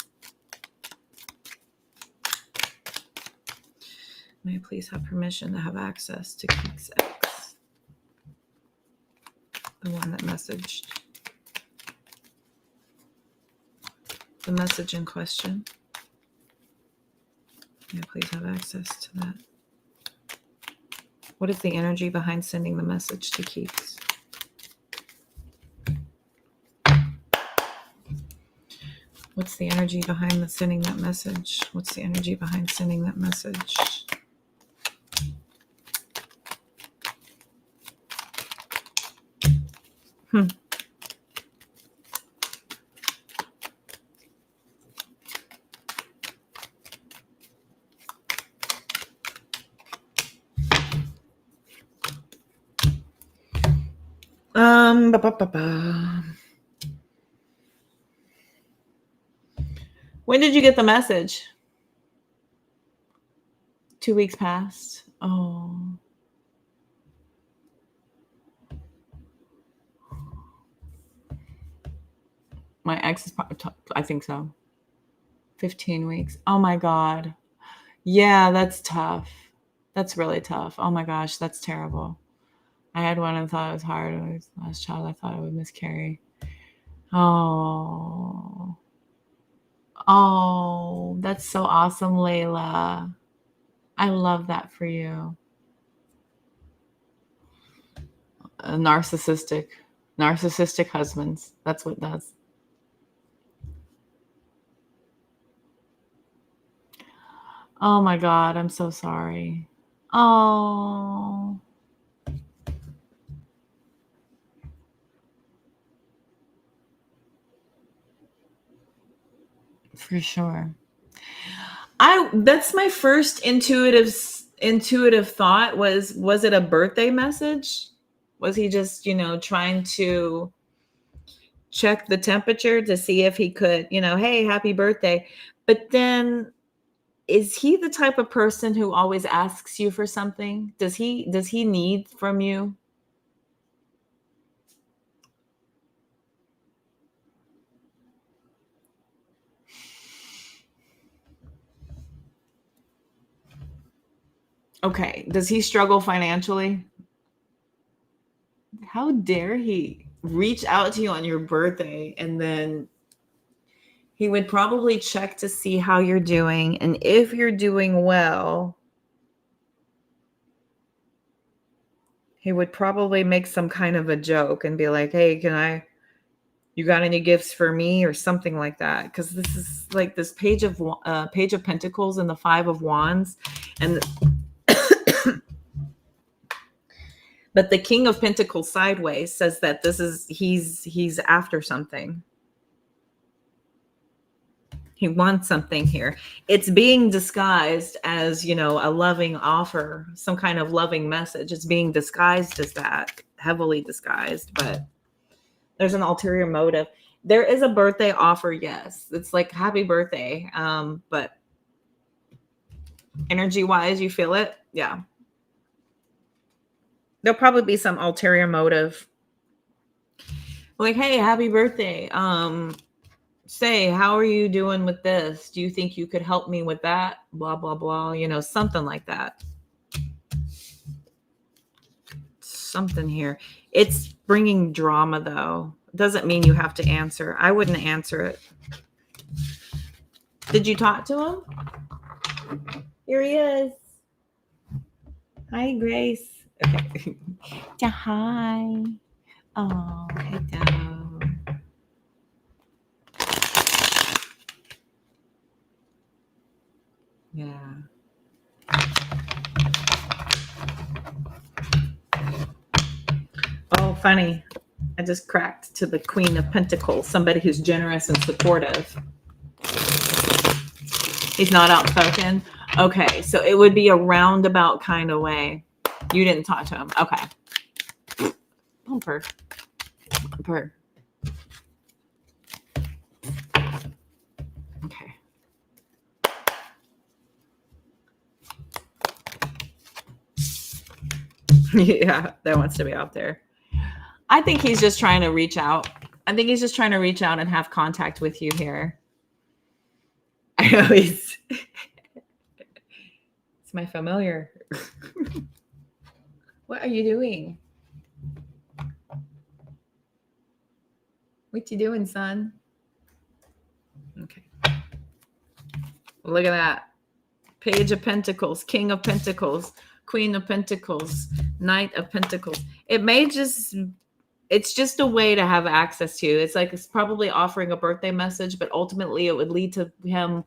May I please have permission to have access to Keek's ex? The one that messaged. The message in question. May I please have access to that? What is the energy behind sending the message to Keeks? What's the energy behind sending that message? What's the energy behind sending that message? When did you get the message? 2 weeks past. Oh. My ex is probably, I think so. 15 weeks. Oh my God. Yeah, that's tough. That's really tough. Oh my gosh, that's terrible. I had one and thought it was hard. It was the last child I thought I would miscarry. Oh. Oh, that's so awesome, Layla. I love that for you. Narcissistic husbands. That's what does. Oh my God, I'm so sorry. Oh. For sure. That's my first intuitive thought was it a birthday message? Was he just, trying to check the temperature to see if he could, hey, happy birthday. But then is he the type of person who always asks you for something? Does he need from you? Okay. Does he struggle financially? How dare he reach out to you on your birthday, and then he would probably check to see how you're doing, and if you're doing well, he would probably make some kind of a joke and be like, "Hey, you got any gifts for me?" or something like that, because this is like this page of Pentacles and the 5 of Wands, and but the King of Pentacles sideways says that he's after something. He wants something here. It's being disguised as, a loving offer, some kind of loving message. It's being disguised as that, heavily disguised, but there's an ulterior motive. There is a birthday offer, yes. It's like happy birthday. But energy wise, you feel it? Yeah. There'll probably be some ulterior motive. Like, hey, happy birthday. Say, how are you doing with this? Do you think you could help me with that? Blah, blah, blah. Something like that. Something here. It's bringing drama, though. Doesn't mean you have to answer. I wouldn't answer it. Did you talk to him? Here he is. Hi, Grace. Okay. Yeah, hi. Oh, hello. Yeah. Oh, funny. I just cracked to the Queen of Pentacles, somebody who's generous and supportive. He's not outspoken. Okay, so it would be a roundabout kind of way. You didn't talk to him. Okay. Bumper. Bumper. Okay. Yeah, that wants to be out there. I think he's just trying to reach out. I think he's just trying to reach out and have contact with you here. I know it's my familiar. What are you doing? What you doing, son? Okay. Look at that. Page of Pentacles, King of Pentacles, Queen of Pentacles, Knight of Pentacles. It's just a way to have access to. It's probably offering a birthday message, but ultimately it would lead to him,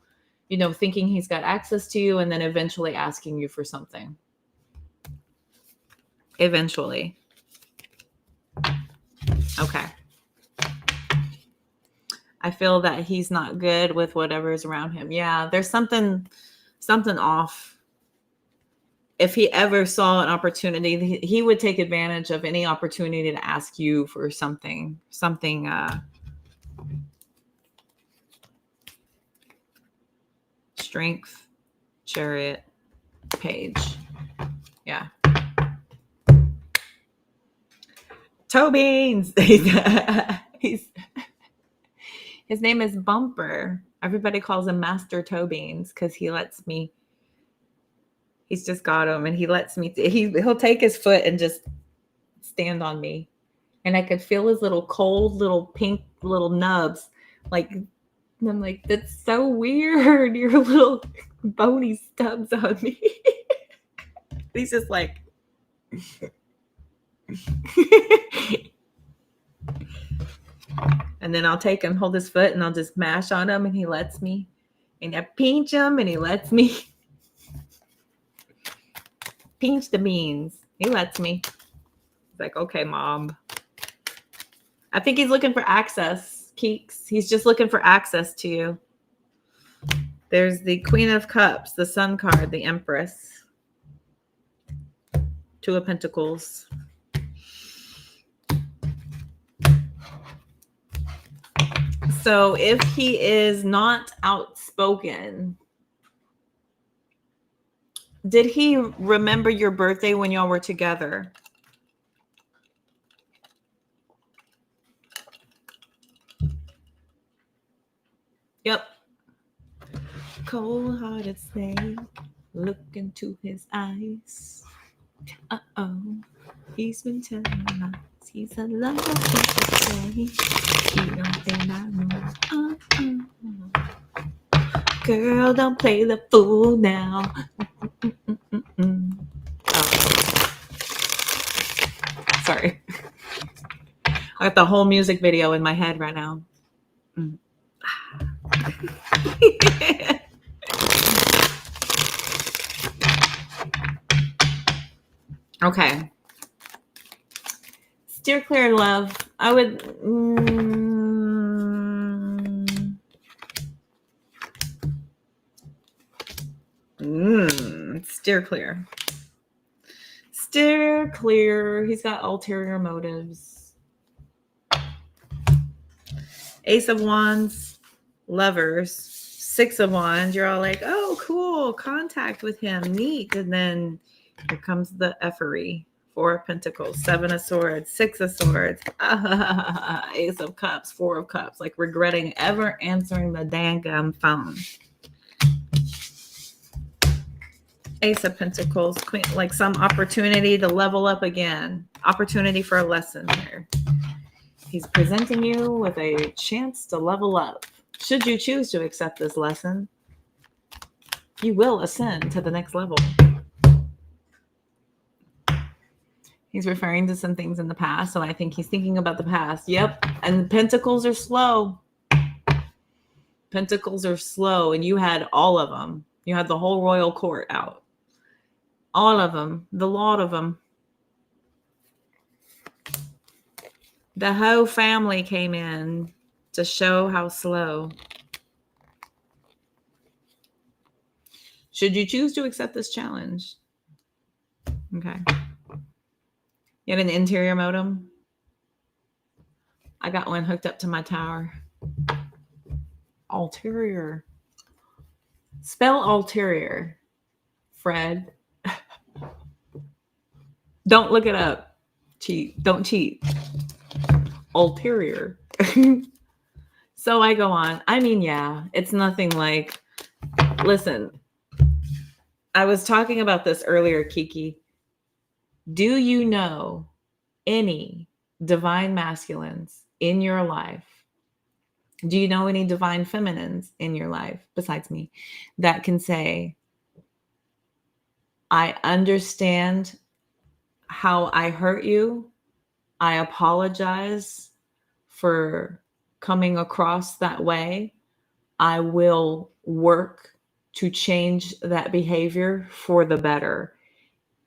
thinking he's got access to you and then eventually asking you for something. Eventually. Okay. I feel that he's not good with whatever's around him. Yeah, there's something off. If he ever saw an opportunity, he would take advantage of any opportunity to ask you for something. Strength, Chariot, Page. Yeah. Toe beans. His name is Bumper. Everybody calls him Master Toe Beans because he lets me. He's just got him, and he lets me. He'll take his foot and just stand on me, and I could feel his little cold, little pink, little nubs. Like, and I'm like, that's so weird. Your little bony stubs on me. He's just like. And then I'll take him, hold his foot, and I'll just mash on him, and he lets me. And I pinch him, and he lets me. Pinch the beans. He lets me. He's like, okay, Mom. I think he's looking for access, Keeks. He's just looking for access to you. There's the Queen of Cups, the Sun card, the Empress. Two of Pentacles. So if he is not outspoken, did he remember your birthday when y'all were together? Yep. Cold-hearted snake, look into his eyes. Uh-oh, he's been telling lies. He's a lover to say. He don't think I know. Girl, don't play the fool now. Oh. Sorry. I got the whole music video in my head right now. Okay. Steer clear, love. I would. Steer clear. Steer clear. He's got ulterior motives. Ace of Wands, Lovers, Six of Wands. You're all like, oh, cool. Contact with him. Neat. And then here comes the effery. Four of Pentacles, Seven of Swords, Six of Swords, Ace of Cups, Four of Cups, like regretting ever answering the dang phone. Ace of Pentacles, Queen, like some opportunity to level up again. Opportunity for a lesson here. He's presenting you with a chance to level up. Should you choose to accept this lesson, you will ascend to the next level. He's referring to some things in the past, so I think he's thinking about the past. Yep, and Pentacles are slow. Pentacles are slow, and you had all of them. You had the whole royal court out. All of them. The lot of them. The whole family came in to show how slow. Should you choose to accept this challenge? Okay. You have an interior modem? I got one hooked up to my tower. Ulterior. Spell ulterior, Fred. Don't look it up. Cheat. Don't cheat. Ulterior. So I go on. I mean, yeah, it's nothing like, listen, I was talking about this earlier, Kiki. Do you know any divine masculines in your life? Do you know any divine feminines in your life besides me that can say, I understand how I hurt you. I apologize for coming across that way. I will work to change that behavior for the better.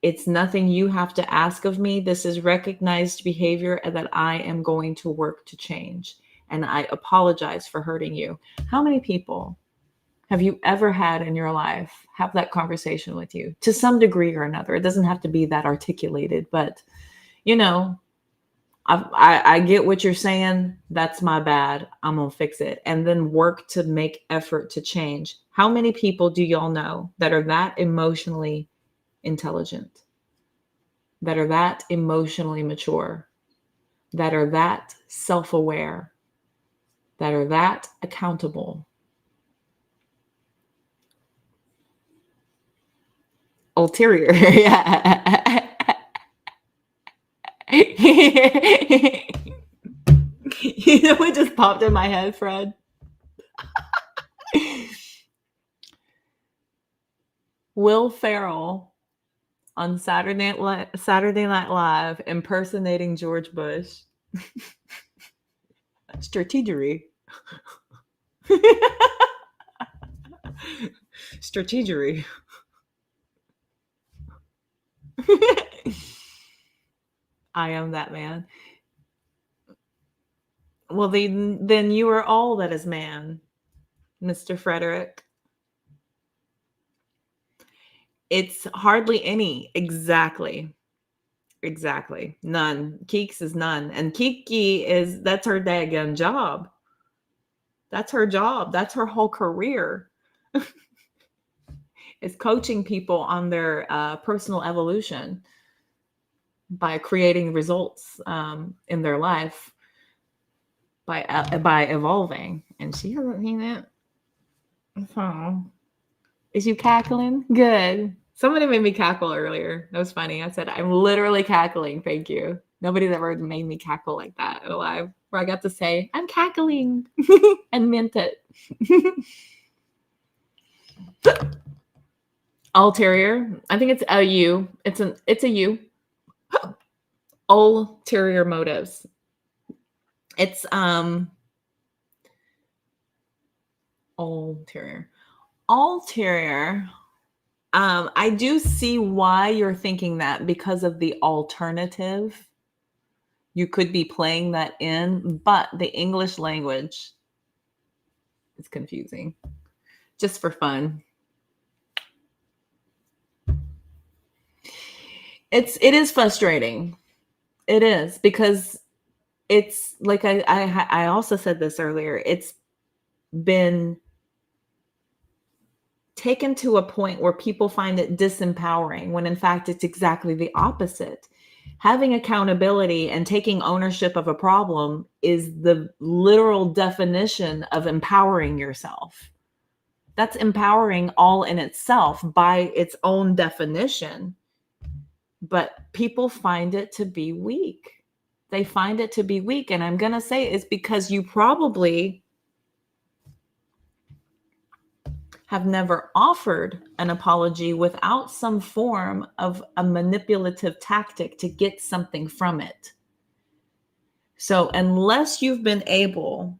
It's nothing you have to ask of me. This is recognized behavior that I am going to work to change. And I apologize for hurting you. How many people have you ever had in your life have that conversation with you to some degree or another? It doesn't have to be that articulated, but, you know, I get what you're saying. That's my bad. I'm going to fix it. And then work to make effort to change. How many people do y'all know that are that emotionally intelligent, that are that emotionally mature, that are that self-aware, that are that accountable? Ulterior. Yeah. You know what just popped in my head, Fred? Will Ferrell on Saturday Night Live impersonating George Bush. Strategery. Strategery. I am that man. Well, then you are all that is man, Mr. Frederick. It's hardly any. Exactly. Exactly. None. Keeks is none. And that's her daggone job. That's her job. That's her whole career. Is coaching people on their personal evolution by creating results in their life by evolving. And she hasn't seen it. So, is you cackling? Good. Somebody made me cackle earlier. That was funny. I said, I'm literally cackling. Thank you. Nobody's ever made me cackle like that in a live where I got to say, I'm cackling and meant it. Ulterior. I think it's a U. It's a U. Ulterior motives. It's ulterior. Ulterior. I do see why you're thinking that because of the alternative. You could be playing that in, but the English language is confusing. Just for fun. It is frustrating. It is because it's like I also said this earlier. It's been taken to a point where people find it disempowering when in fact it's exactly the opposite. Having accountability and taking ownership of a problem is the literal definition of empowering yourself. That's empowering all in itself by its own definition. But people find it to be weak. They find it to be weak. And I'm going to say it's because you probably have never offered an apology without some form of a manipulative tactic to get something from it. So unless you've been able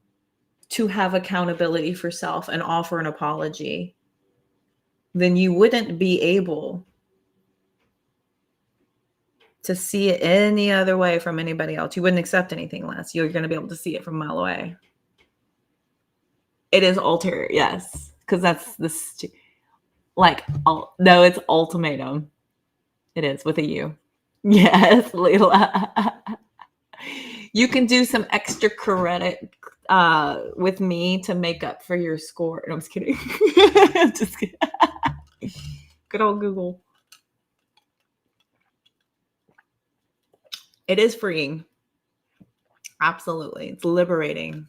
to have accountability for self and offer an apology, then you wouldn't be able to see it any other way from anybody else. You wouldn't accept anything less. You're going to be able to see it from a mile away. It is ulterior, yes, because that's this. No, it's ultimatum. It is with a U. Yes, Leila. You can do some extra credit with me to make up for your score. No, I'm just kidding. Just kidding. Good old Google. It is freeing. Absolutely. It's liberating.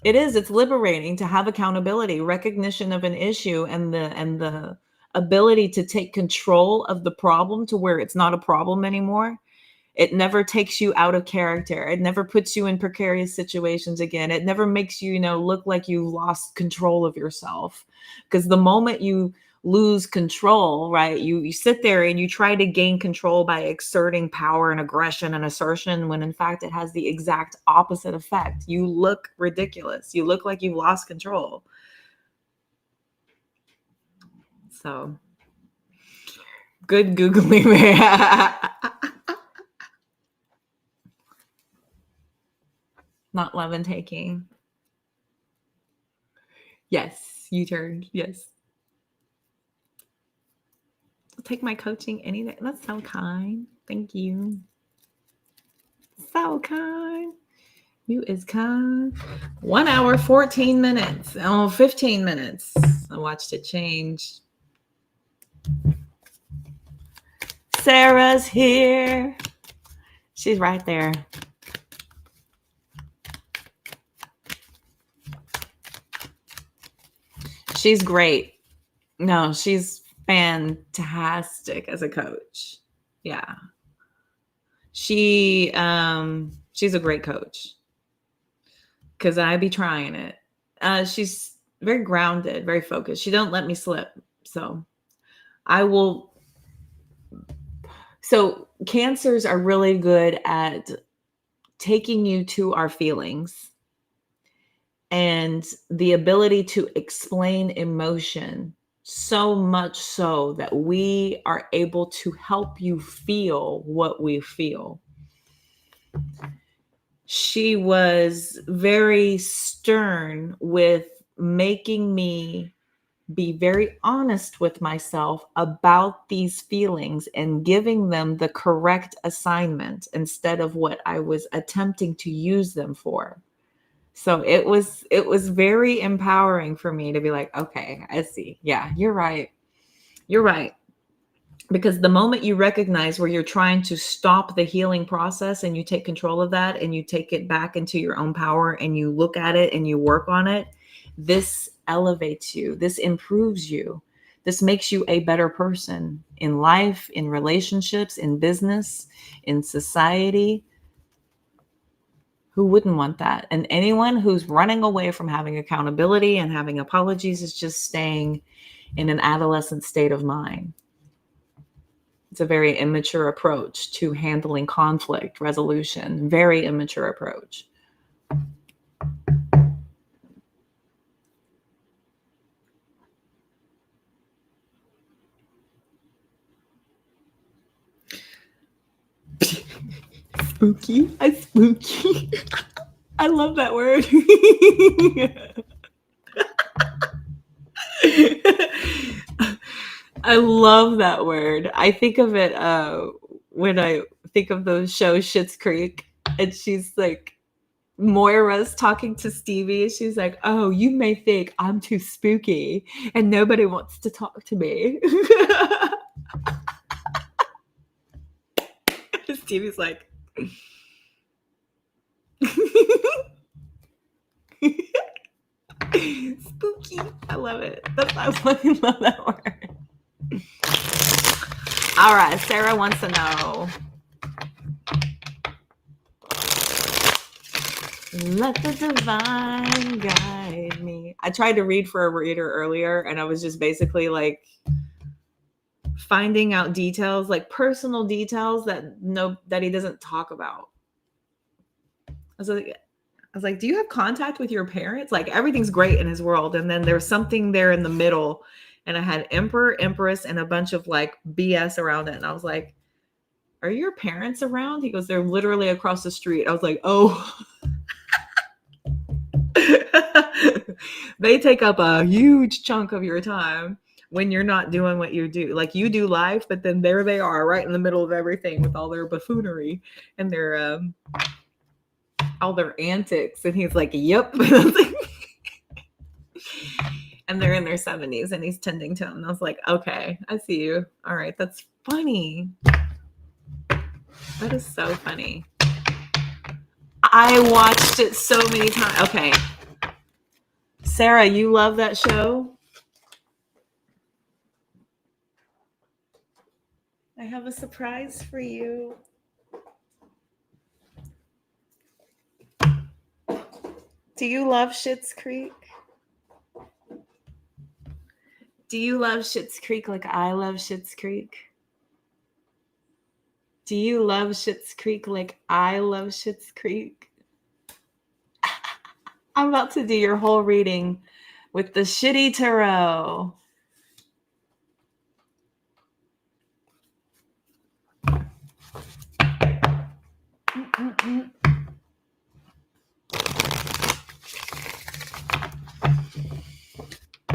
It is. It's liberating to have accountability, recognition of an issue, and the ability to take control of the problem to where it's not a problem anymore. It never takes you out of character. It never puts you in precarious situations again. It never makes you, look like you lost control of yourself. Because the moment you lose control, right, you sit there and you try to gain control by exerting power and aggression and assertion, when in fact it has the exact opposite effect. You look ridiculous. You look like you've lost control. So, good Googling, man. Not love and taking. Yes, U-turn. Yes. I'll take my coaching any day. That's so kind. Thank you. so kind. You is kind. 1 hour, 14 minutes. Oh, 15 minutes. I watched it change. Sarah's here. She's right there. She's great. No, she's fantastic as a coach. Yeah. She's a great coach. Because I be trying it. She's very grounded, very focused. She don't let me slip. So I will. So cancers are really good at taking you to our feelings and the ability to explain emotion, so much so that we are able to help you feel what we feel. She was very stern with making me be very honest with myself about these feelings and giving them the correct assignment instead of what I was attempting to use them for. So it was very empowering for me to be like, okay, I see. Yeah, you're right. You're right. Because the moment you recognize where you're trying to stop the healing process and you take control of that and you take it back into your own power and you look at it and you work on it, this elevates you. This improves you. This makes you a better person in life, in relationships, in business, in society. Who wouldn't want that? And anyone who's running away from having accountability and having apologies is just staying in an adolescent state of mind. It's a very immature approach to handling conflict resolution. Very immature approach. Spooky. Spooky. I love that word. I love that word. I think of it when I think of those shows, Schitt's Creek, and she's like, Moira's talking to Stevie. She's like, oh, you may think I'm too spooky and nobody wants to talk to me. Stevie's like, spooky. I love it. I fucking love that word. All right, Sarah wants to know. Let the divine guide me. I tried to read for a reader earlier, and I was just basically like finding out details, like personal details that he doesn't talk about. I was like, do you have contact with your parents? Like everything's great in his world, and then there's something there in the middle. And I had Emperor, Empress, and a bunch of like BS around it. And I was like, are your parents around? He goes, they're literally across the street. I was like, oh. They take up a huge chunk of your time when you're not doing what you do. Like you do life, but then there they are right in the middle of everything with all their buffoonery and their all their antics. And he's like, yep. And they're in their 70s and he's tending to them. And I was like, okay, I see you. All right, that's funny. That is so funny. I watched it so many times. Okay. Sarah, you love that show? I have a surprise for you. Do you love Schitt's Creek? Do you love Schitt's Creek like I love Schitt's Creek? Do you love Schitt's Creek like I love Schitt's Creek? I'm about to do your whole reading with the shitty tarot.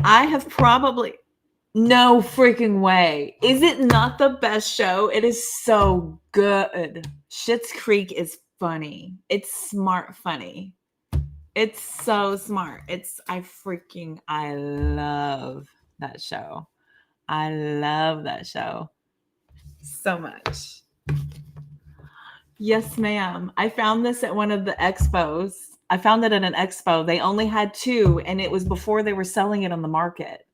I have probably... No freaking way. Is it not the best show? It is so good. Schitt's Creek is funny. It's smart funny. It's so smart. I love that show. I love that show so much. Yes, ma'am. I found this at one of the expos. I found it at an expo. They only had 2, and it was before they were selling it on the market.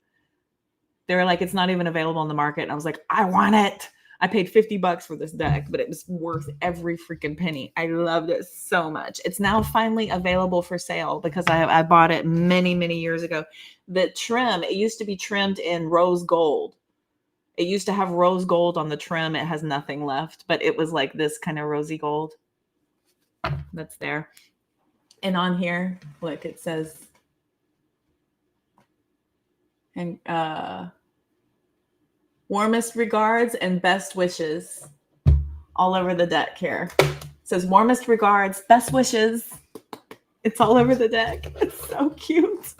They were like, it's not even available on the market. And I was like, I want it. I paid $50 for this deck, but it was worth every freaking penny. I loved it so much. It's now finally available for sale because I bought it many, many years ago. The trim, it used to be trimmed in rose gold. It used to have rose gold on the trim. It has nothing left, but it was like this kind of rosy gold that's there. And on here, look, it says, and warmest regards and best wishes all over the deck here. It says warmest regards, best wishes. It's all over the deck. It's so cute.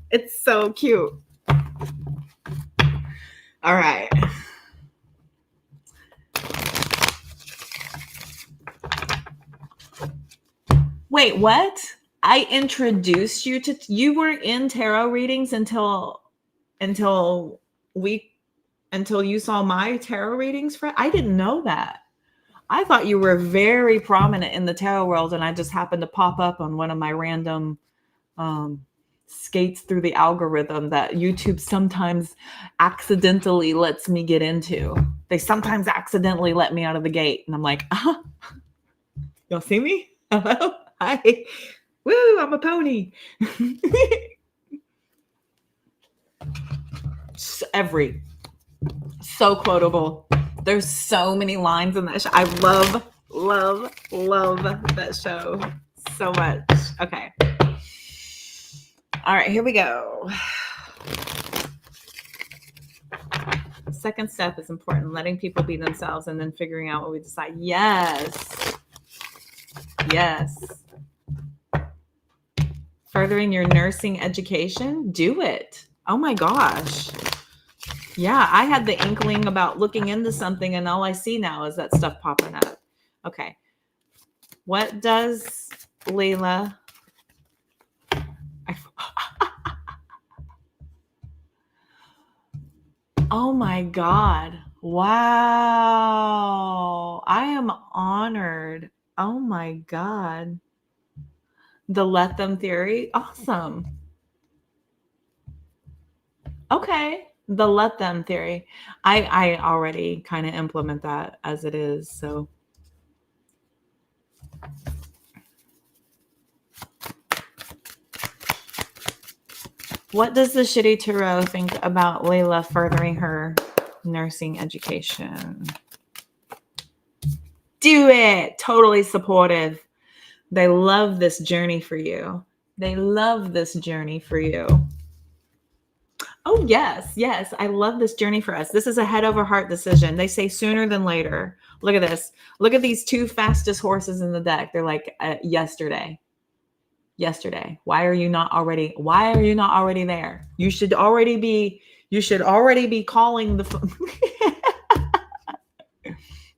It's so cute. All right. Wait, what? I introduced you to, you weren't in tarot readings until you saw my tarot readings for, I didn't know that. I thought you were very prominent in the tarot world, and I just happened to pop up on one of my random skates through the algorithm that YouTube sometimes accidentally lets me get into. They sometimes accidentally let me out of the gate, and I'm like, y'all see me? Hello? Hi. Woo, I'm a pony. So quotable. There's so many lines in that show. I love that show so much. Okay. All right, here we go. Second step is important. Letting people be themselves and then figuring out what we decide. Yes. Furthering your nursing education. Do it. Oh my gosh. Yeah, I had the inkling about looking into something, and all I see now is that stuff popping up. Okay. What does Layla... Oh my God. Wow. I am honored. Oh my God. The let them theory. Awesome. Okay. The let them theory. I already kind of implement that as it is. So what does the Shitty Tarot think about Layla furthering her nursing education? Do it. Totally supportive. They love this journey for you. Oh, yes. I love this journey for us. This is a head over heart decision. They say sooner than later. Look at this. Look at these 2 fastest horses in the deck. They're like yesterday. Why are you not already there? You should already be calling the phone.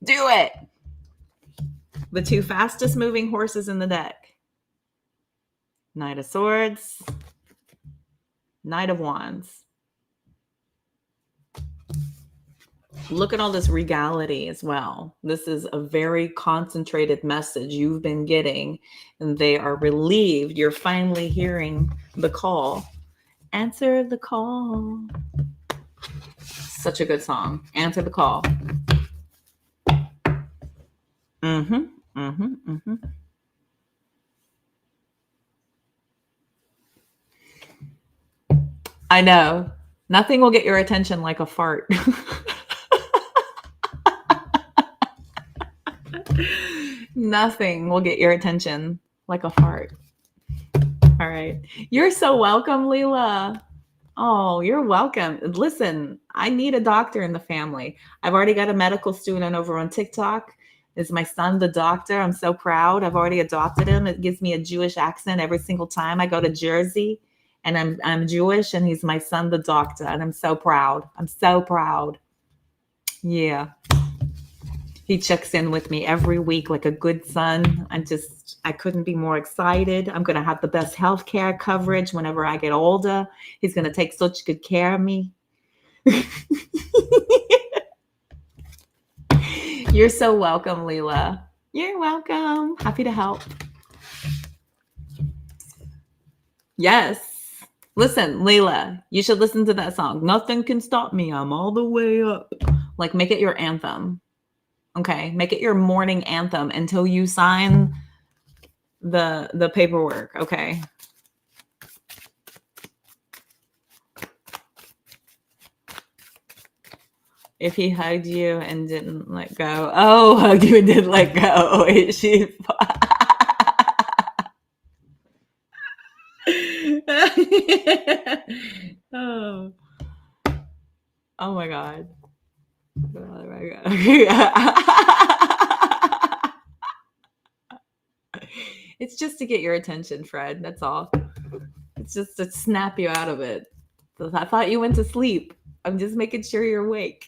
Do it. The 2 fastest moving horses in the deck. Knight of Swords, Knight of Wands. Look at all this regality as well. This is a very concentrated message you've been getting, and they are relieved. You're finally hearing the call. Answer the call. Such a good song. Answer the call. I know. Nothing will get your attention like a fart. Nothing will get your attention like a fart. All right. You're so welcome, Leela. Oh, you're welcome. Listen, I need a doctor in the family. I've already got a medical student over on TikTok. Is my son the doctor? I'm so proud. I've already adopted him. It gives me a Jewish accent every single time I go to Jersey, and I'm Jewish, and he's my son the doctor, and I'm so proud. Yeah. He checks in with me every week like a good son. I couldn't be more excited. I'm going to have the best healthcare coverage whenever I get older. He's going to take such good care of me. You're so welcome, Leela. You're welcome. Happy to help. Yes. Listen, Leila, you should listen to that song. Nothing can stop me. I'm all the way up. Like, make it your anthem. Okay? Make it your morning anthem until you sign the paperwork. Okay? If he hugged you and didn't let go. Oh, hugged you and didn't let go. Is she... oh. Oh my God. Oh my God. It's just to get your attention, Fred. That's all. It's just to snap you out of it. I thought you went to sleep. I'm just making sure you're awake.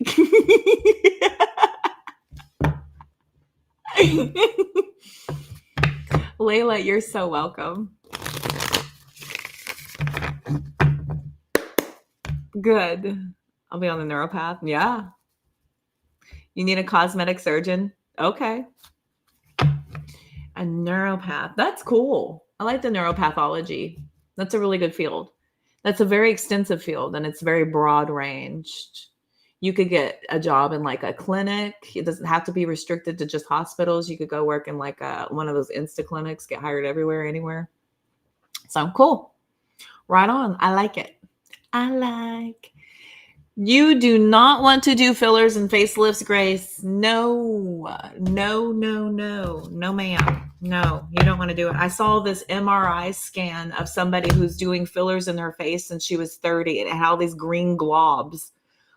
Layla, you're so welcome. Good. I'll be on the neuropath. Yeah. You need a cosmetic surgeon? Okay. A neuropath. That's cool. I like the neuropathology. That's a really good field. That's a very extensive field, and it's very broad ranged. You could get a job in like a clinic. It doesn't have to be restricted to just hospitals. You could go work in like one of those Insta clinics, get hired everywhere, anywhere. So cool. Right on. I like it. You do not want to do fillers and facelifts, Grace. No, ma'am. No, you don't want to do it. I saw this MRI scan of somebody who's doing fillers in her face and she was 30 and it had all these green globs,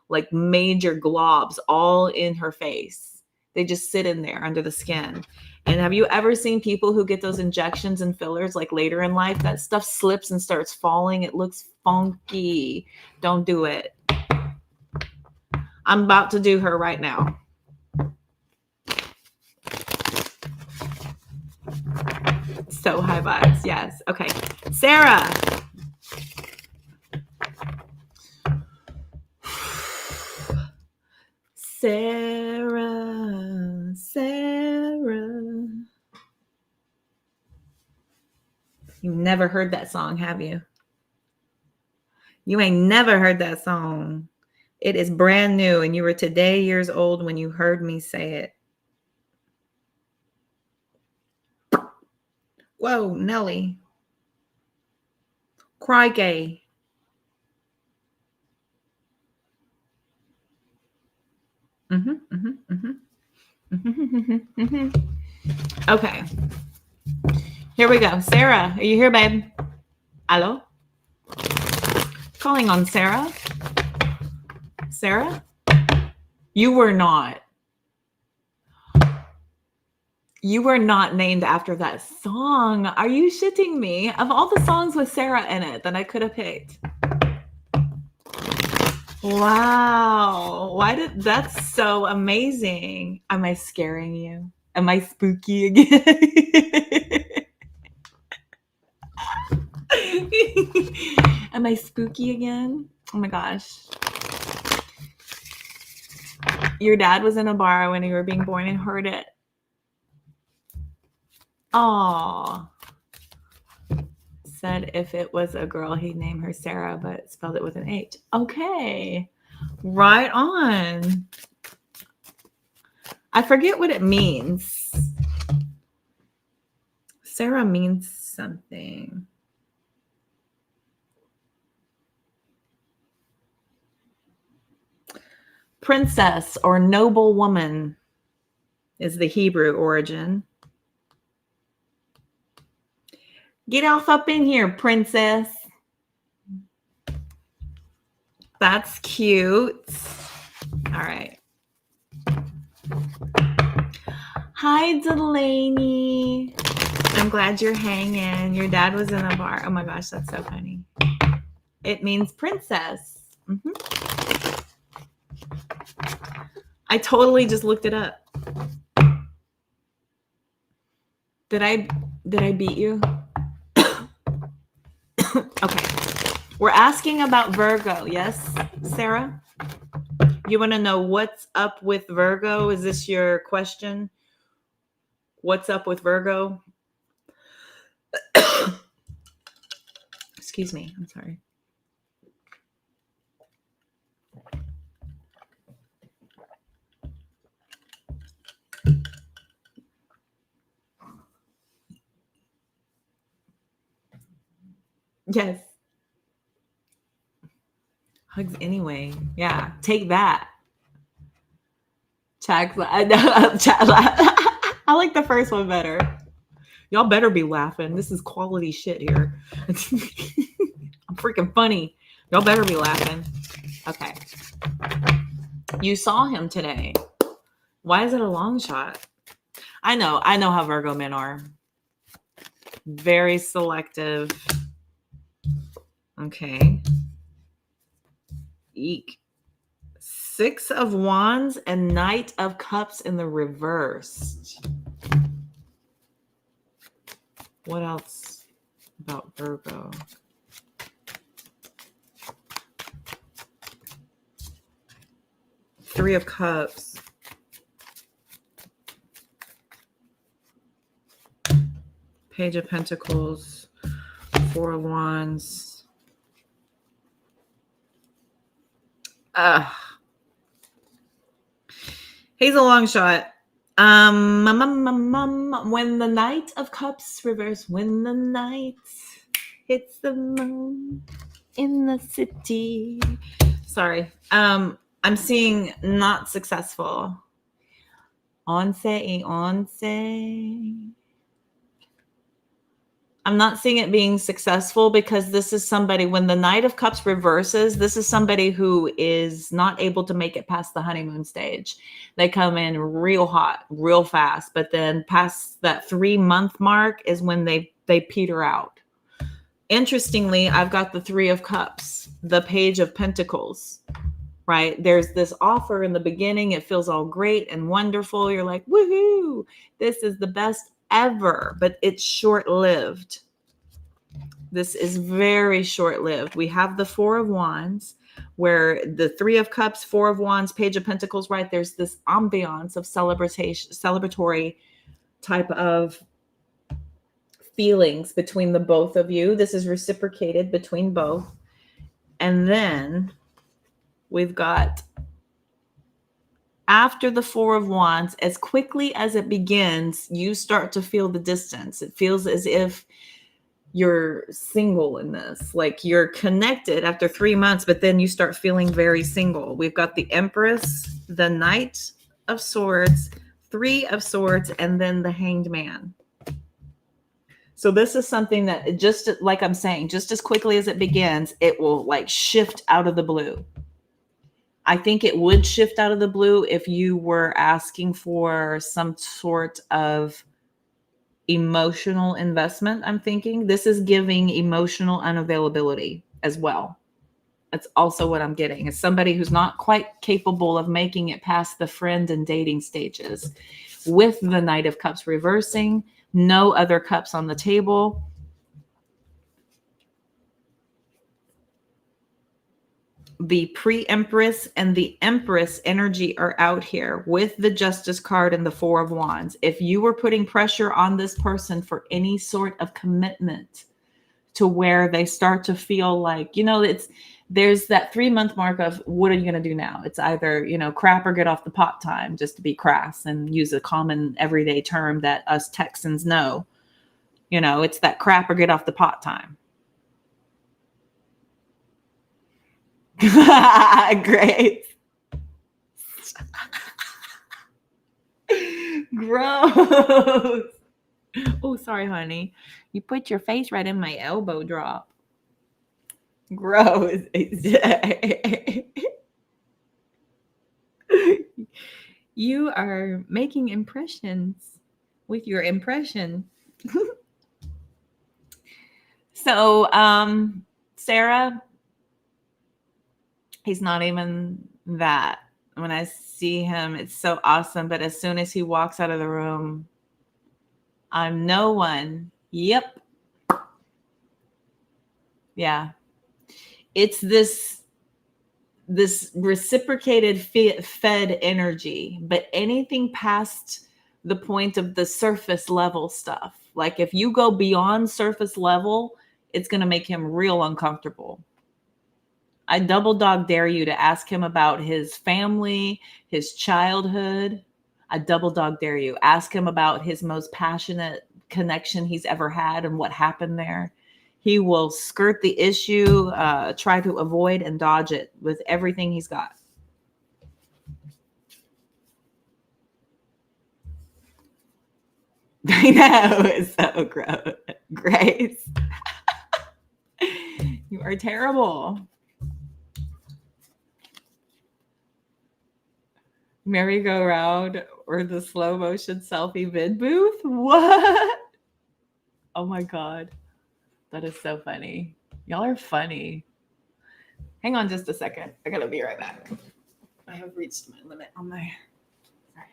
like major globs all in her face. They just sit in there under the skin. And have you ever seen people who get those injections and fillers like later in life? That stuff slips and starts falling. It looks funky. Don't do it. I'm about to do her right now. So high vibes. Yes. Okay. Sarah. You've never heard that song, have you? You ain't never heard that song. It is brand new, and you were today years old when you heard me say it. Whoa, Nelly. Cry gay. Okay. Here we go. Sarah, are you here, babe? Hello? Calling on Sarah. Sarah? You were not. You were not named after that song. Are you shitting me? Of all the songs with Sarah in it that I could have picked. Wow. That's so amazing. Am I scaring you? Am I spooky again? Am I spooky again? Oh my gosh. Your dad was in a bar when you were being born and heard it. Oh. Said if it was a girl, he'd name her Sarah, but spelled it with an H. Okay. Right on. I forget what it means. Sarah means something. Princess or noble woman is the Hebrew origin. Get off up in here, princess. That's cute. All right. Hi, Delaney. I'm glad you're hanging. Your dad was in a bar. Oh my gosh, that's so funny. It means princess. I totally just looked it up. Did I beat you? Okay. We're asking about Virgo. Yes, Sarah? You want to know what's up with Virgo? Is this your question? What's up with Virgo? Excuse me. I'm sorry. Yes. Hugs anyway. Yeah. Take that. I like the first one better. Y'all better be laughing. This is quality shit here. I'm freaking funny. Y'all better be laughing. Okay. You saw him today. Why is it a long shot? I know how Virgo men are. Very selective. Okay. Eek. 6 of Wands and Knight of Cups in the reverse. What else about Virgo? Three of Cups. Page of Pentacles. 4 of Wands. He's a long shot. When the Knight of Cups reverse, when the night hits the moon in the city. Sorry. I'm seeing not successful. Onse. I'm not seeing it being successful because this is somebody, when the Knight of Cups reverses, this is somebody who is not able to make it past the honeymoon stage. They come in real hot, real fast, but then past that 3-month mark is when they peter out. Interestingly, I've got the 3 of Cups, the Page of Pentacles, right? There's this offer in the beginning. It feels all great and wonderful. You're like, woohoo, this is the best ever, but it's short-lived. This is very short-lived. We have the 4 of Wands, where the 3 of Cups, 4 of Wands, Page of Pentacles, right? There's this ambiance of celebratory type of feelings between the both of you. This is reciprocated between both. And then we've got, after the 4 of Wands, as quickly as it begins, you start to feel the distance. It feels as if you're single in this, like you're connected after 3 months, but then you start feeling very single. We've got the Empress, the Knight of Swords, 3 of Swords, and then the Hanged Man. So this is something that, just like I'm saying, just as quickly as it begins, it will like shift out of the blue. I think it would shift out of the blue if you were asking for some sort of emotional investment. I'm thinking this is giving emotional unavailability as well. That's also what I'm getting. It's somebody who's not quite capable of making it past the friend and dating stages. With the Knight of Cups reversing, no other cups on the table. The pre-Empress and the Empress energy are out here with the Justice card and the 4 of Wands. If you were putting pressure on this person for any sort of commitment to where they start to feel like, there's that 3-month mark of what are you going to do now? It's either, crap or get off the pot time, just to be crass and use a common everyday term that us Texans know. It's that crap or get off the pot time. Great. Gross. Oh, sorry, honey. You put your face right in my elbow drop. Gross. You are making impressions with your impression. So, Sarah, he's not even that. When I see him, it's so awesome. But as soon as he walks out of the room, I'm no one. Yep. Yeah. It's this reciprocated fed energy, but anything past the point of the surface level stuff, like if you go beyond surface level, it's going to make him real uncomfortable. I double dog dare you to ask him about his family, his childhood. I double dog dare you. Ask him about his most passionate connection he's ever had and what happened there. He will skirt the issue, try to avoid and dodge it with everything he's got. I know, it's so gross. Grace, you are terrible. Merry-go-round or the slow motion selfie vid booth? What? Oh my God. That is so funny. Y'all are funny. Hang on just a second. I gotta be right back. I have reached my limit on my. Sorry.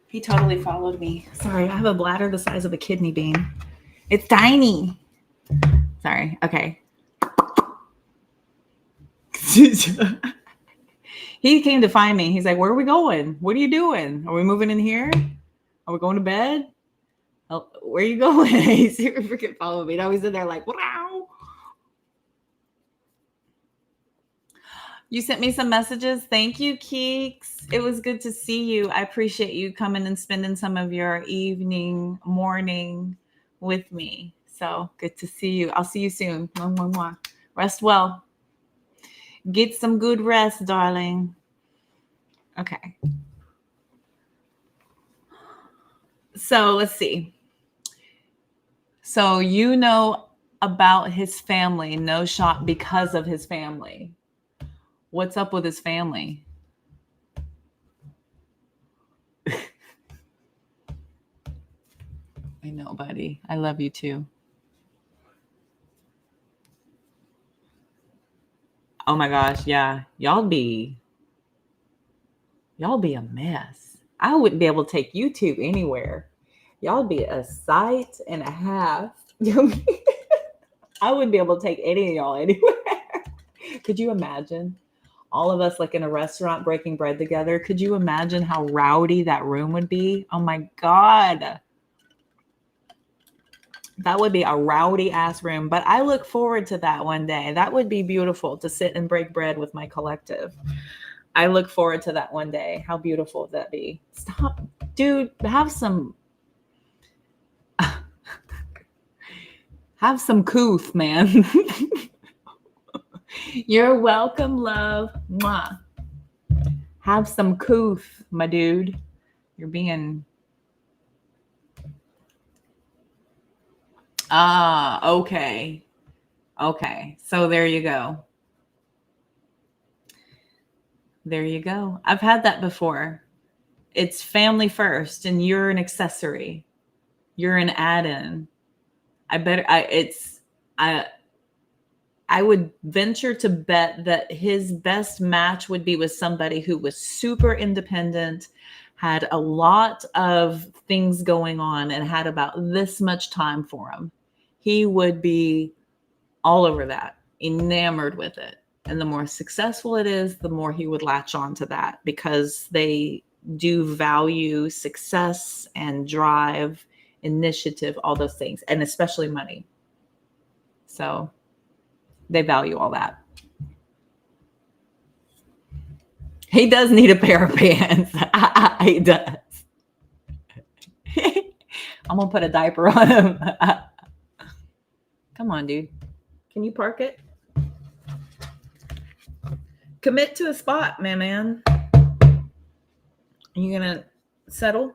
He totally followed me. Sorry, I have a bladder the size of a kidney bean. It's tiny. Sorry. Okay. He came to find me. He's like, "Where are we going? What are you doing? Are we moving in here? Are we going to bed? Oh, where are you going?" He's freaking following me. And I was in there like, "Wow." You sent me some messages. Thank you, Keeks. It was good to see you. I appreciate you coming and spending some of your evening, morning with me. So good to see you. I'll see you soon. Mwah, mwah, mwah. Rest well. Get some good rest, darling. Okay. So let's see. So you know about his family, no shot because of his family. What's up with his family? I know, buddy. I love you too. Oh my gosh, yeah. Y'all be a mess. I wouldn't be able to take YouTube anywhere. Y'all be a sight and a half. I wouldn't be able to take any of y'all anywhere. Could you imagine? All of us like in a restaurant breaking bread together. Could you imagine how rowdy that room would be? Oh my God. That would be a rowdy ass room, but I look forward to that one day. That would be beautiful to sit and break bread with my collective. I look forward to that one day. How beautiful would that be? Stop, dude, have some couth, man. You're welcome, love. Mwah. Have some couth, my dude. You're being okay. Okay. So there you go. There you go. I've had that before. It's family first and you're an accessory. You're an add-in. I would venture to bet that his best match would be with somebody who was super independent, had a lot of things going on, and had about this much time for him. He would be all over that, enamored with it. And the more successful it is, the more he would latch on to that because they do value success and drive initiative, all those things, and especially money. So they value all that. He does need a pair of pants. He does. I'm going to put a diaper on him. Come on, dude. Can you park it? Commit to a spot, man. Are you going to settle?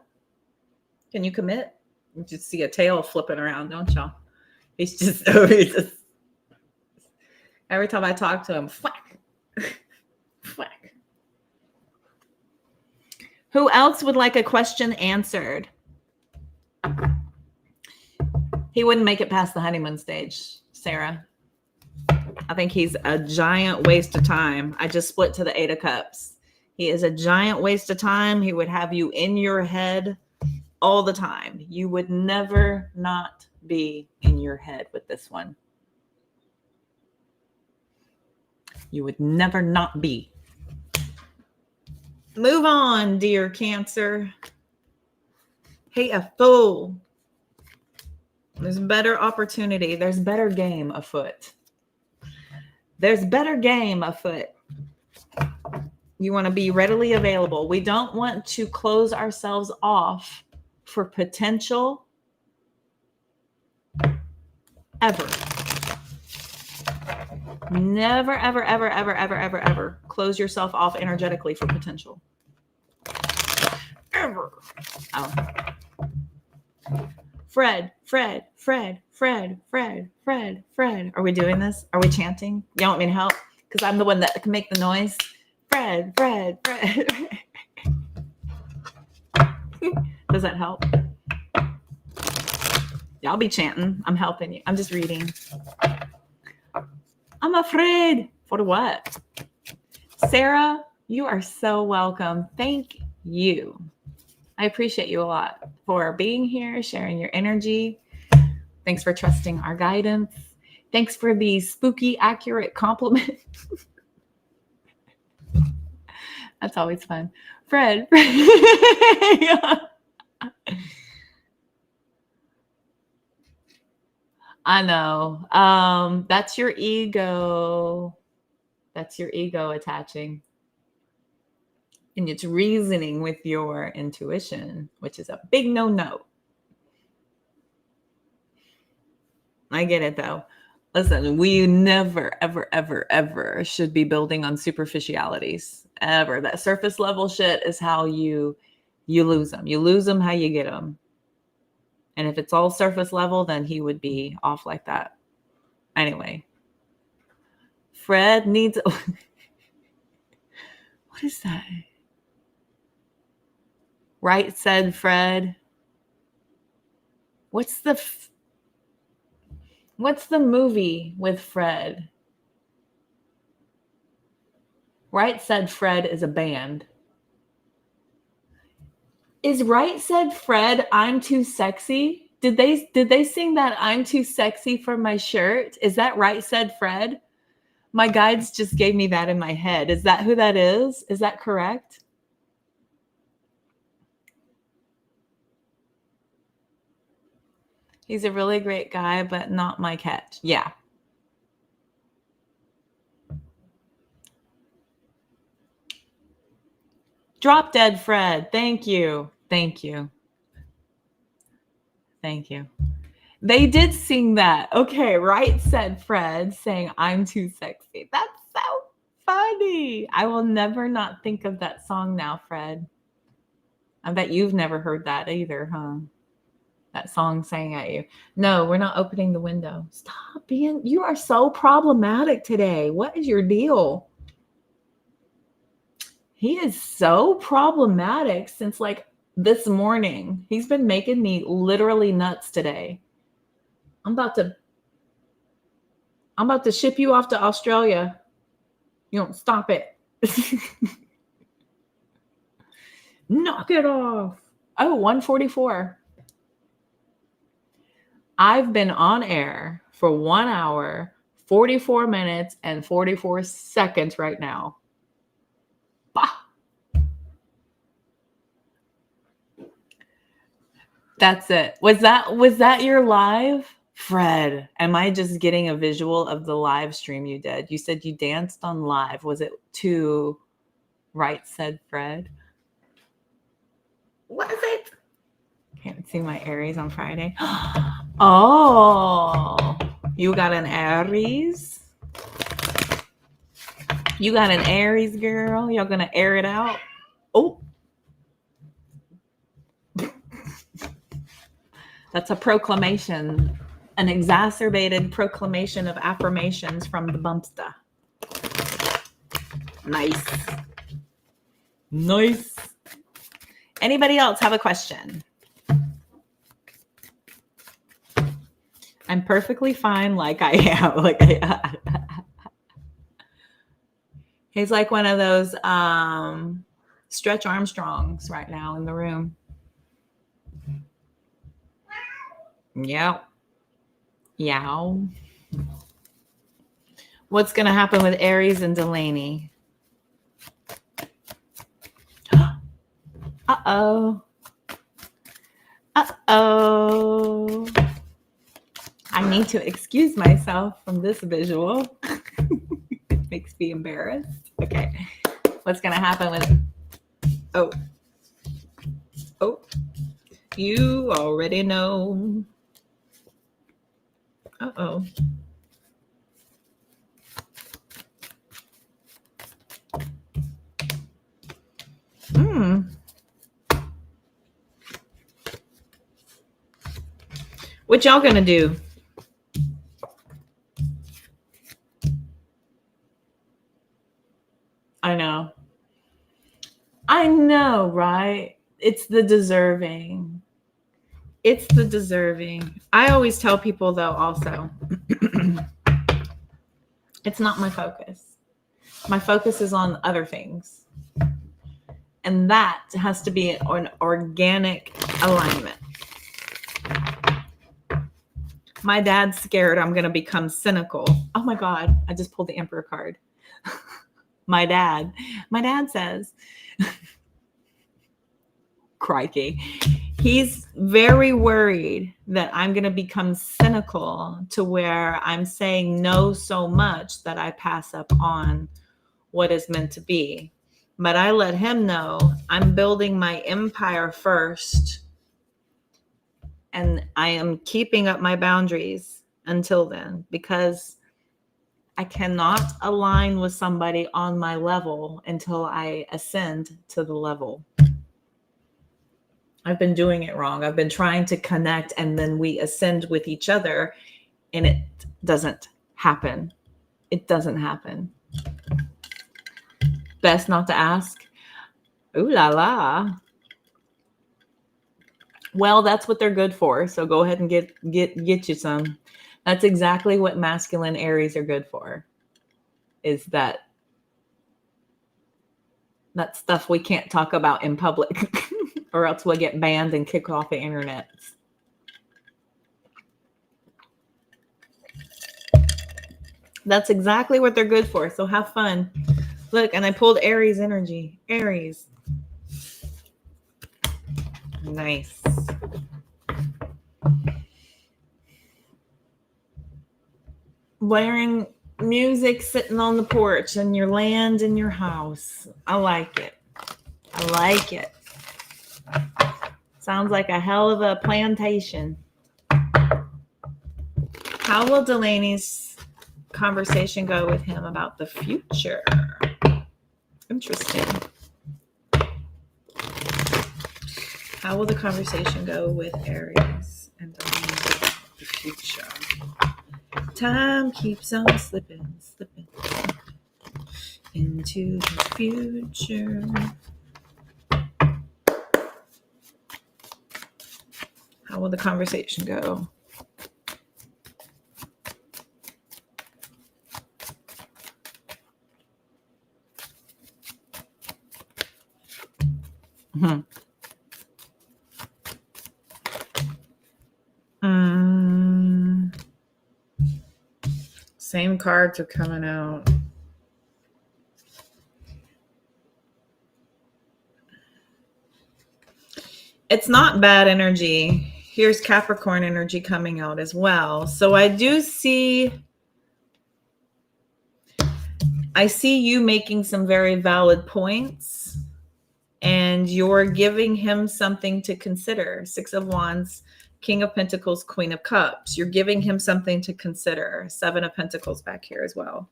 Can you commit? You just see a tail flipping around, don't y'all? He's just every time I talk to him, whack. Whack. Who else would like a question answered? He wouldn't make it past the honeymoon stage, Sarah. I think he's a giant waste of time. I just split to the 8 of cups. He is a giant waste of time. He would have you in your head all the time. You would never not be in your head with this one. You would never not be. Move on, dear Cancer. Hey, a fool. There's better opportunity. There's better game afoot. There's better game afoot. You want to be readily available. We don't want to close ourselves off for potential ever. Never, ever, ever, ever, ever, ever, ever close yourself off energetically for potential. Ever. Oh. Fred. Are we doing this? Are we chanting? You want me to help? Because I'm the one that can make the noise. Fred. Does that help? Y'all be chanting. I'm helping you. I'm just reading. I'm afraid. For what? Sarah, you are so welcome. Thank you. I appreciate you a lot for being here, sharing your energy. Thanks for trusting our guidance. Thanks for the spooky, accurate compliment. That's always fun. Fred. I know. That's your ego. That's your ego attaching. And it's reasoning with your intuition, which is a big no-no. I get it, though. Listen, we never, ever, ever, ever should be building on superficialities. Ever. That surface level shit is how you lose them. You lose them how you get them. And if it's all surface level, then he would be off like that. Anyway. Fred needs... What is that? Right, said Fred. What's the movie with Fred? Right Said Fred is a band. Is Right Said Fred I'm Too Sexy? Did they sing that I'm Too Sexy for my shirt? Is that Right Said Fred? My guides just gave me that in my head. Is that who that is? Is that correct? He's a really great guy, but not my catch. Yeah. Drop Dead Fred. Thank you. Thank you. Thank you. They did sing that. Okay, Right Said Fred saying I'm too sexy. That's so funny. I will never not think of that song now, Fred. I bet you've never heard that either, huh? That song sang at you. No, we're not opening the window. Stop being, you are so problematic today. What is your deal? He is so problematic since like this morning. He's been making me literally nuts today. I'm about to ship you off to Australia. You don't stop it. Knock it off. Oh, 144. I've been on air for 1 hour, 44 minutes, and 44 seconds right now. Bah. That's it. Was that your live? Fred, am I just getting a visual of the live stream you did? You said you danced on live. Was it to Right Said Fred? Was it? Can't see my Aries on Friday. Oh, you got an Aries? You got an Aries, girl? Y'all gonna air it out? Oh. That's a proclamation, an exacerbated proclamation of affirmations from the bumpster. Nice. Nice. Anybody else have a question? I'm perfectly fine like I am. He's like one of those Stretch Armstrongs right now in the room. Yep. Yow. What's going to happen with Aries and Delaney? Uh-oh. Uh-oh. I need to excuse myself from this visual. It makes me embarrassed. Okay. What's going to happen with... Oh. You already know. Uh-oh. What y'all gonna do? I know, right? It's the deserving. I always tell people, though, also, it's not my focus. My focus is on other things. And that has to be an organic alignment. My dad's scared I'm going to become cynical. Oh my God, I just pulled the Emperor card. My dad says, crikey, he's very worried that I'm going to become cynical to where I'm saying no so much that I pass up on what is meant to be. But I let him know I'm building my empire first, and I am keeping up my boundaries until then, because I cannot align with somebody on my level until I ascend to the level. I've been doing it wrong. I've been trying to connect and then we ascend with each other, and it doesn't happen. It doesn't happen. Best not to ask. Ooh la la. Well, that's what they're good for. So go ahead and get you some. That's exactly what masculine Aries are good for. Is that stuff we can't talk about in public, or else we'll get banned and kicked off the internet. That's exactly what they're good for. So have fun. Look, and I pulled Aries energy. Aries. Nice. Blaring music, sitting on the porch, and your land in your house. I like it. Sounds like a hell of a plantation. How will Delaney's conversation go with him about the future? Interesting. How will the conversation go with Aries and Delaney about the future? Time keeps on slipping into the future. How will the conversation go? Same cards are coming out. It's not bad energy. Here's Capricorn energy coming out as well. So I see you making some very valid points, and you're giving him something to consider. 6 of Wands, King of Pentacles, Queen of Cups. You're giving him something to consider. 7 of Pentacles back here as well.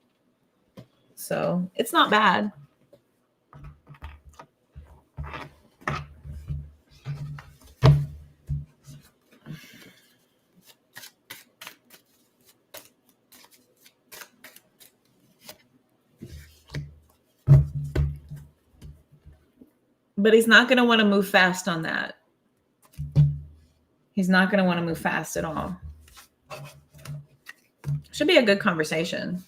So it's not bad. But he's not going to want to move fast on that. He's not going to want to move fast at all. Should be a good conversation.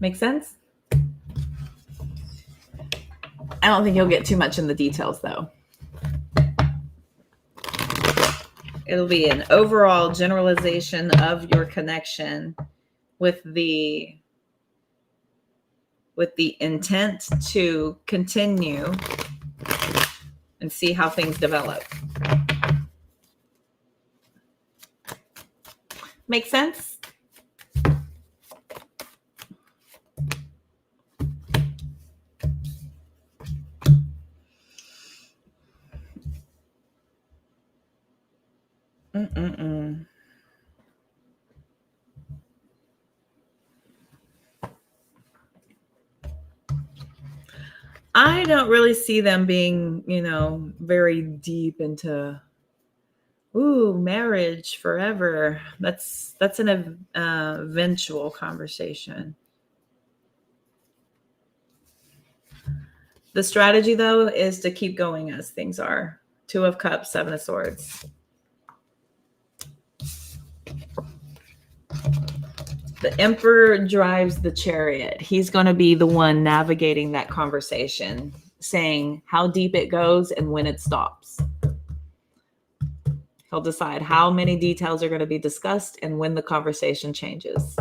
Make sense? I don't think he'll get too much in the details, though. It'll be an overall generalization of your connection with the intent to continue and see how things develop. Make sense? I don't really see them being, very deep into, marriage forever. That's an eventual conversation. The strategy, though, is to keep going as things are. 2 of Cups, 7 of Swords. The Emperor drives the Chariot. He's going to be the one navigating that conversation, saying how deep it goes and when it stops. He'll decide how many details are going to be discussed and when the conversation changes.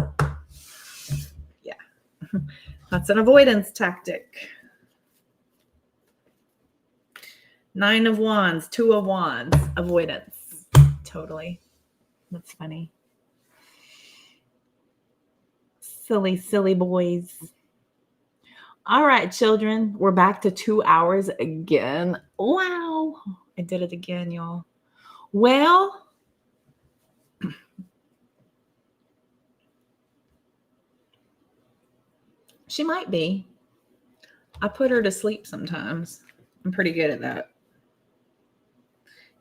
Yeah. That's an avoidance tactic. 9 of Wands, 2 of Wands, avoidance. Totally. That's funny. Silly boys. All right, children. We're back to 2 hours again. Wow. I did it again, y'all. Well, she might be. I put her to sleep sometimes. I'm pretty good at that.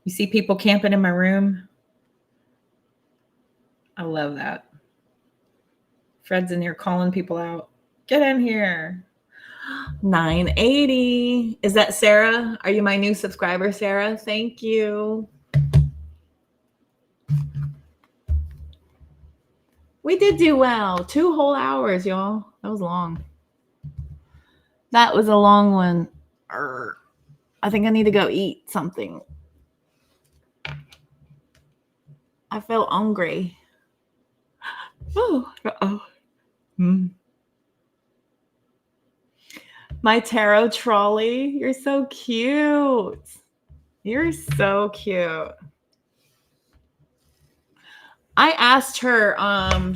You see people camping in my room? I love that. Fred's in here calling people out. Get in here. 980. Is that Sarah? Are you my new subscriber, Sarah? Thank you. We did do well. 2 whole hours, y'all. That was long. That was a long one. I think I need to go eat something. I feel hungry. Oh. My tarot trolley. You're so cute. You're so cute. I asked her,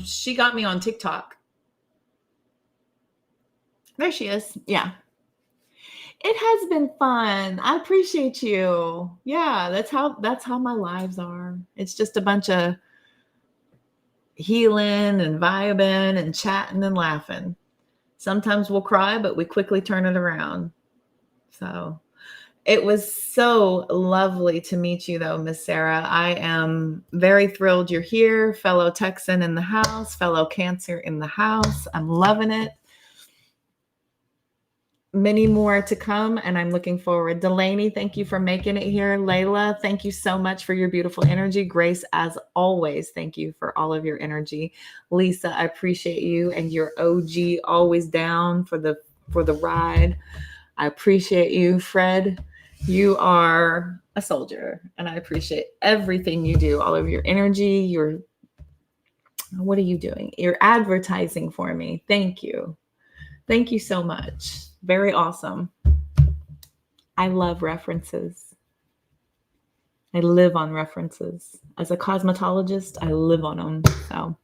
she got me on TikTok. There she is. Yeah. It has been fun. I appreciate you. Yeah, that's how my lives are. It's just a bunch of healing and vibing and chatting and laughing. Sometimes we'll cry, but we quickly turn it around. So it was so lovely to meet you, though, Miss Sarah. I am very thrilled you're here. Fellow Texan in the house, fellow Cancer in the house. I'm loving it. Many more to come, and I'm looking forward. Delaney, thank you for making it here. Layla, thank you so much for your beautiful energy. Grace, as always, thank you for all of your energy. Lisa, I appreciate you and your OG, always down for the ride. I appreciate you. Fred, you are a soldier, and I appreciate everything you do, all of your energy. What are you doing? You're advertising for me. Thank you. Thank you so much. Very awesome. I love references. I live on references. As a cosmetologist, I live on them. So,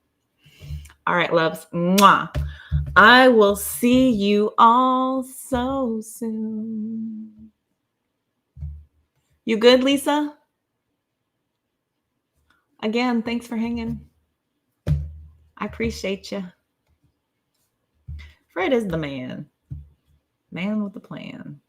all right, loves. Mwah. I will see you all so soon. You good, Lisa? Again, thanks for hanging. I appreciate you. Fred is the man. Man with the plan.